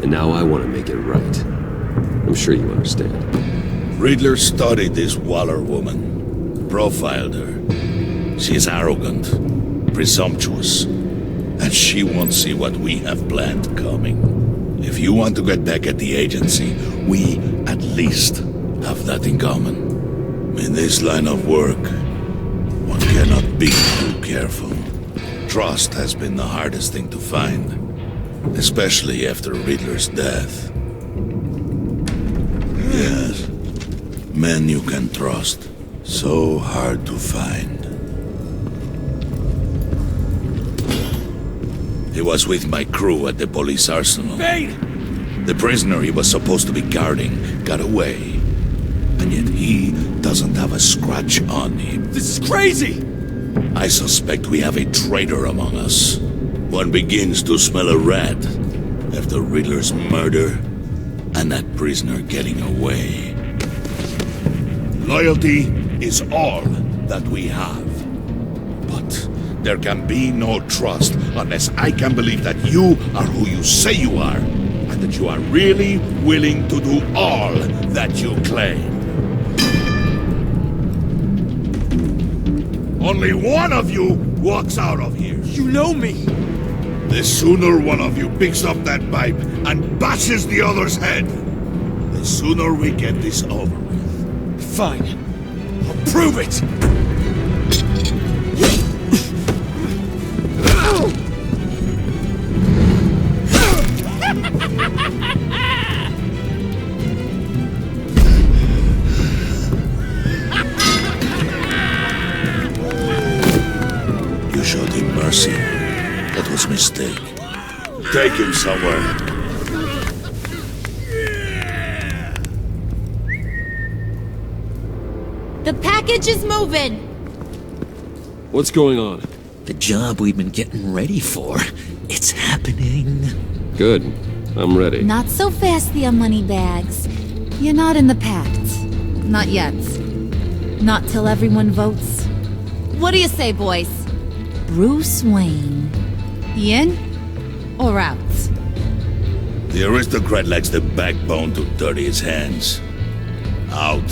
and now I want to make it right. I'm sure you understand. Riddler studied this Waller woman, profiled her. She is arrogant, presumptuous, and she won't see what we have planned coming. If you want to get back at the agency, we at least have that in common. In this line of work, one cannot be too careful. Trust has been the hardest thing to find, especially after Riddler's death. Yes, men you can trust, so hard to find. He was with my crew at the police arsenal. Bane! The prisoner he was supposed to be guarding got away. And yet he doesn't have a scratch on him. This is crazy! I suspect we have a traitor among us. One begins to smell a rat after Riddler's murder and that prisoner getting away. Loyalty is all that we have. But there can be no trust unless I can believe that you are who you say you are, and that you are really willing to do all that you claim. Only one of you walks out of here. You know me! The sooner one of you picks up that pipe and bashes the other's head, the sooner we get this over with. Fine. I'll prove it! You showed him mercy. That was a mistake. Take him somewhere. The package is moving! What's going on? The job we've been getting ready for. It's happening. Good. I'm ready. Not so fast, the Moneybags. You're not in the pact. Not yet. Not till everyone votes. What do you say, boys? Bruce Wayne. In or out? The aristocrat lacks the backbone to dirty his hands. Out.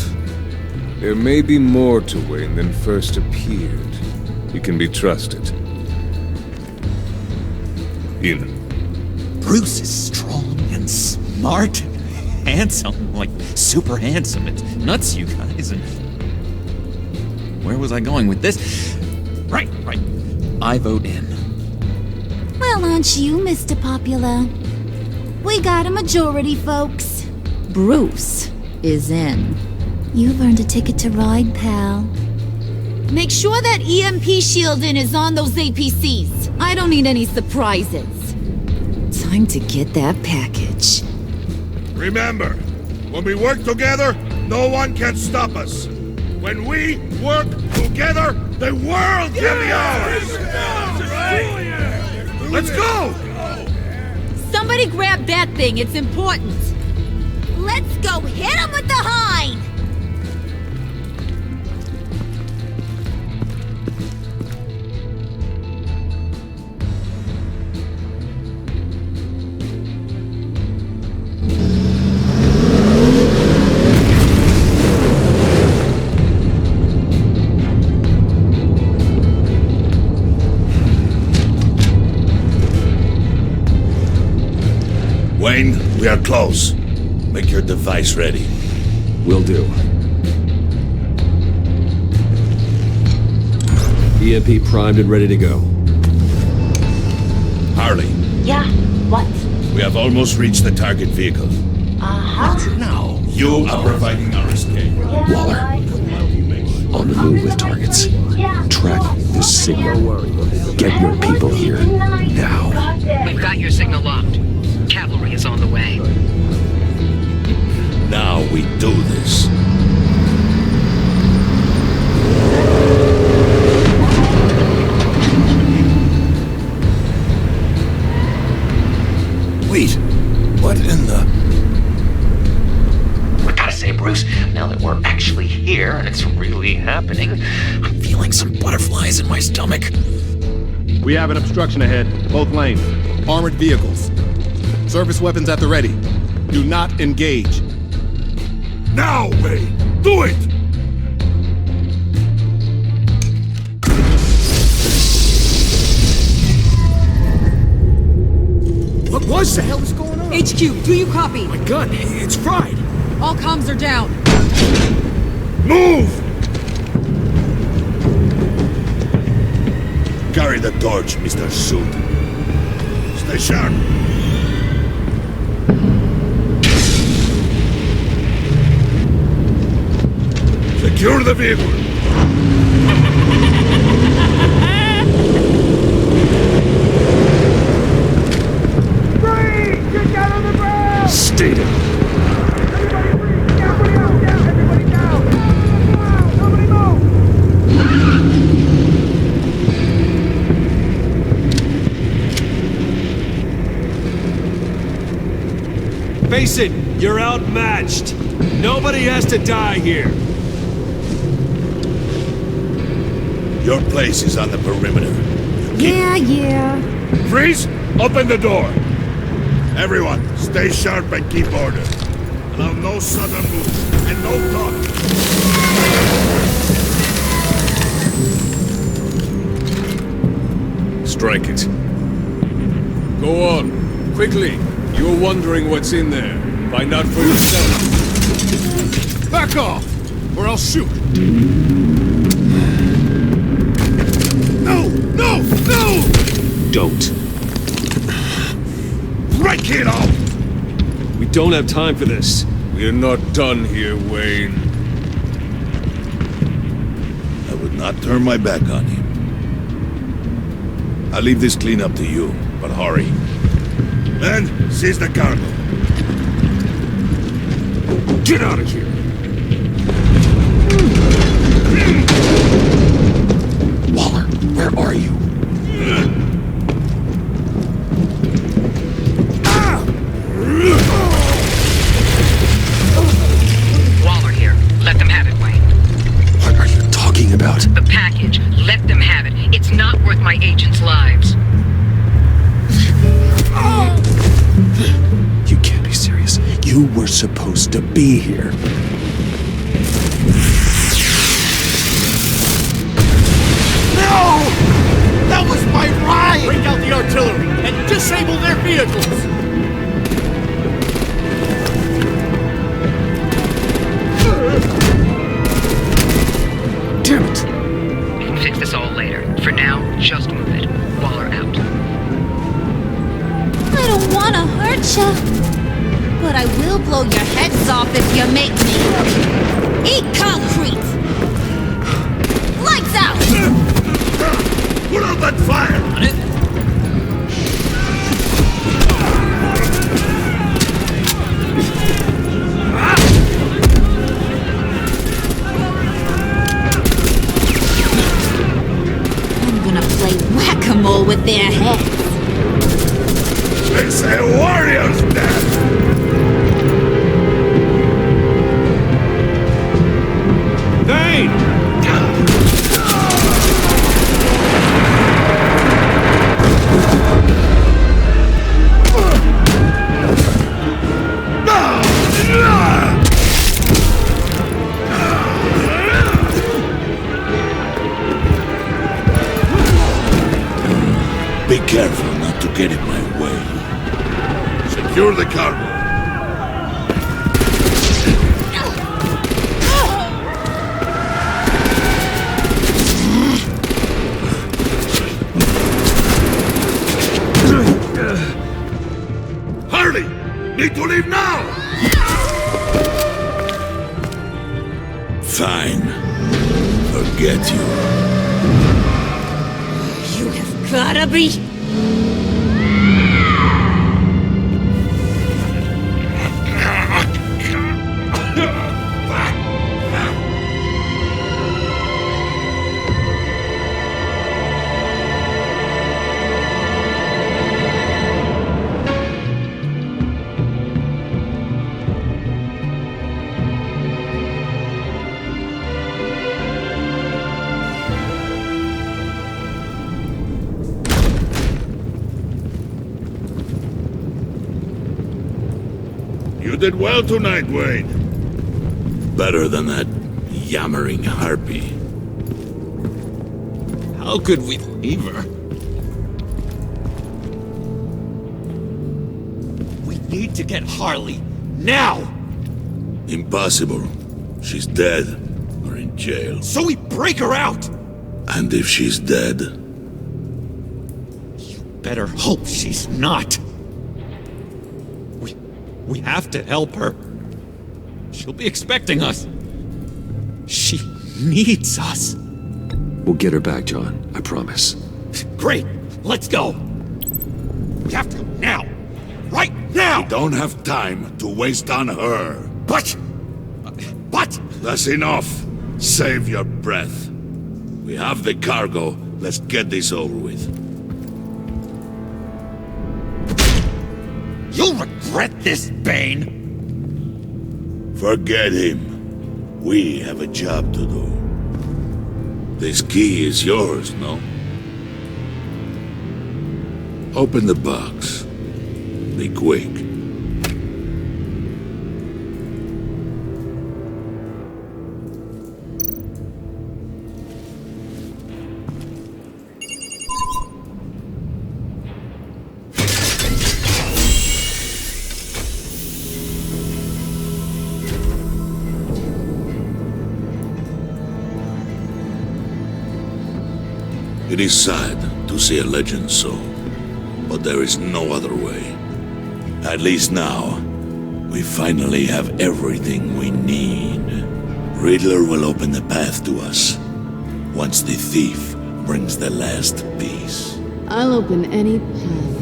There may be more to Wayne than first appeared. He can be trusted. In. Bruce is strong and smart and handsome, like super handsome. It's nuts, you guys. And where was I going with this? Right. I vote in. Well, aren't you, Mr. Popular? We got a majority, folks. Bruce is in. You've earned a ticket to ride, pal. Make sure that EMP shielding is on those APCs. I don't need any surprises. Time to get that package. Remember, when we work together, no one can stop us. When we work together, the world can be ours! Let's go! Somebody grab that thing, it's important. Let's go hit him with the hind! Wayne, we are close. Make your device ready. Will do. EMP primed and ready to go. Harley. Yeah, what? We have almost reached the target vehicle. Uh-huh. Now, you are providing our escape. Waller. On the move with targets. Track this signal. Get your people here. Now. We've got your signal locked. Cavalry is on the way. Now we do this. Wait, what in the... I gotta say, Bruce, now that we're actually here and it's really happening, I'm feeling some butterflies in my stomach. We have an obstruction ahead, both lanes. Armored vehicles. Service weapons at the ready. Do not engage. Now, Wayne! Do it! What was that? What the hell is going on? HQ, do you copy? My gun, it's fried. All comms are down. Move! Carry the torch, Mr. Suit. Stay sharp. Secure the vehicle. Get down on the ground! Stay down. Everybody breathe! Everybody out! Down! Everybody down! Nobody move! Face it, you're outmatched. Nobody has to die here. Your place is on the perimeter. Yeah. Freeze! Open the door! Everyone, stay sharp and keep order. Allow no sudden moves and no talk. Strike it. Go on, quickly. You're wondering what's in there. Find out for yourself. Back off, or I'll shoot. No! No! No! Don't. Break it off! We don't have time for this. We're not done here, Wayne. I would not turn my back on him. I'll leave this cleanup to you, but hurry. And seize the cargo. Get out of here! Waller, where are you? Waller here. Let them have it, Wayne. What are you talking about? The package. Let them have it. It's not worth my agents' lives. You can't be serious. You were supposed to be here. No! That was my ride! Break out the artillery and disable their vehicles! Damn it! We can fix this all later. For now, just move it. Waller out. I don't want to hurt ya, but I will blow your heads off if you make me. Eat concrete! Lights out! Put out that fire! On it. I'm gonna play whack-a-mole with their heads. It's a warrior's death! Thane! Be careful not to get in my way. Secure the cargo. Hurry! Need to leave now! Fine. Forget you. You have gotta be... You did well tonight, Wayne. Better than that yammering harpy. How could we leave her? We need to get Harley. Now! Impossible. She's dead or in jail. So we break her out! And if she's dead, Better hope she's not. We have to help her. She'll be expecting us. She needs us. We'll get her back, John. I promise. Great. Let's go. We have to now. Right now! we don't have time to waste on her. But... That's enough. Save your breath. We have the cargo. Let's get this over with. You'll regret this, Bane! Forget him. We have a job to do. This key is yours, no? Open the box. Be quick. It is sad to see a legend so, but there is no other way. At least now, we finally have everything we need. Riddler will open the path to us, once the thief brings the last piece. I'll open any path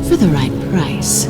for the right price.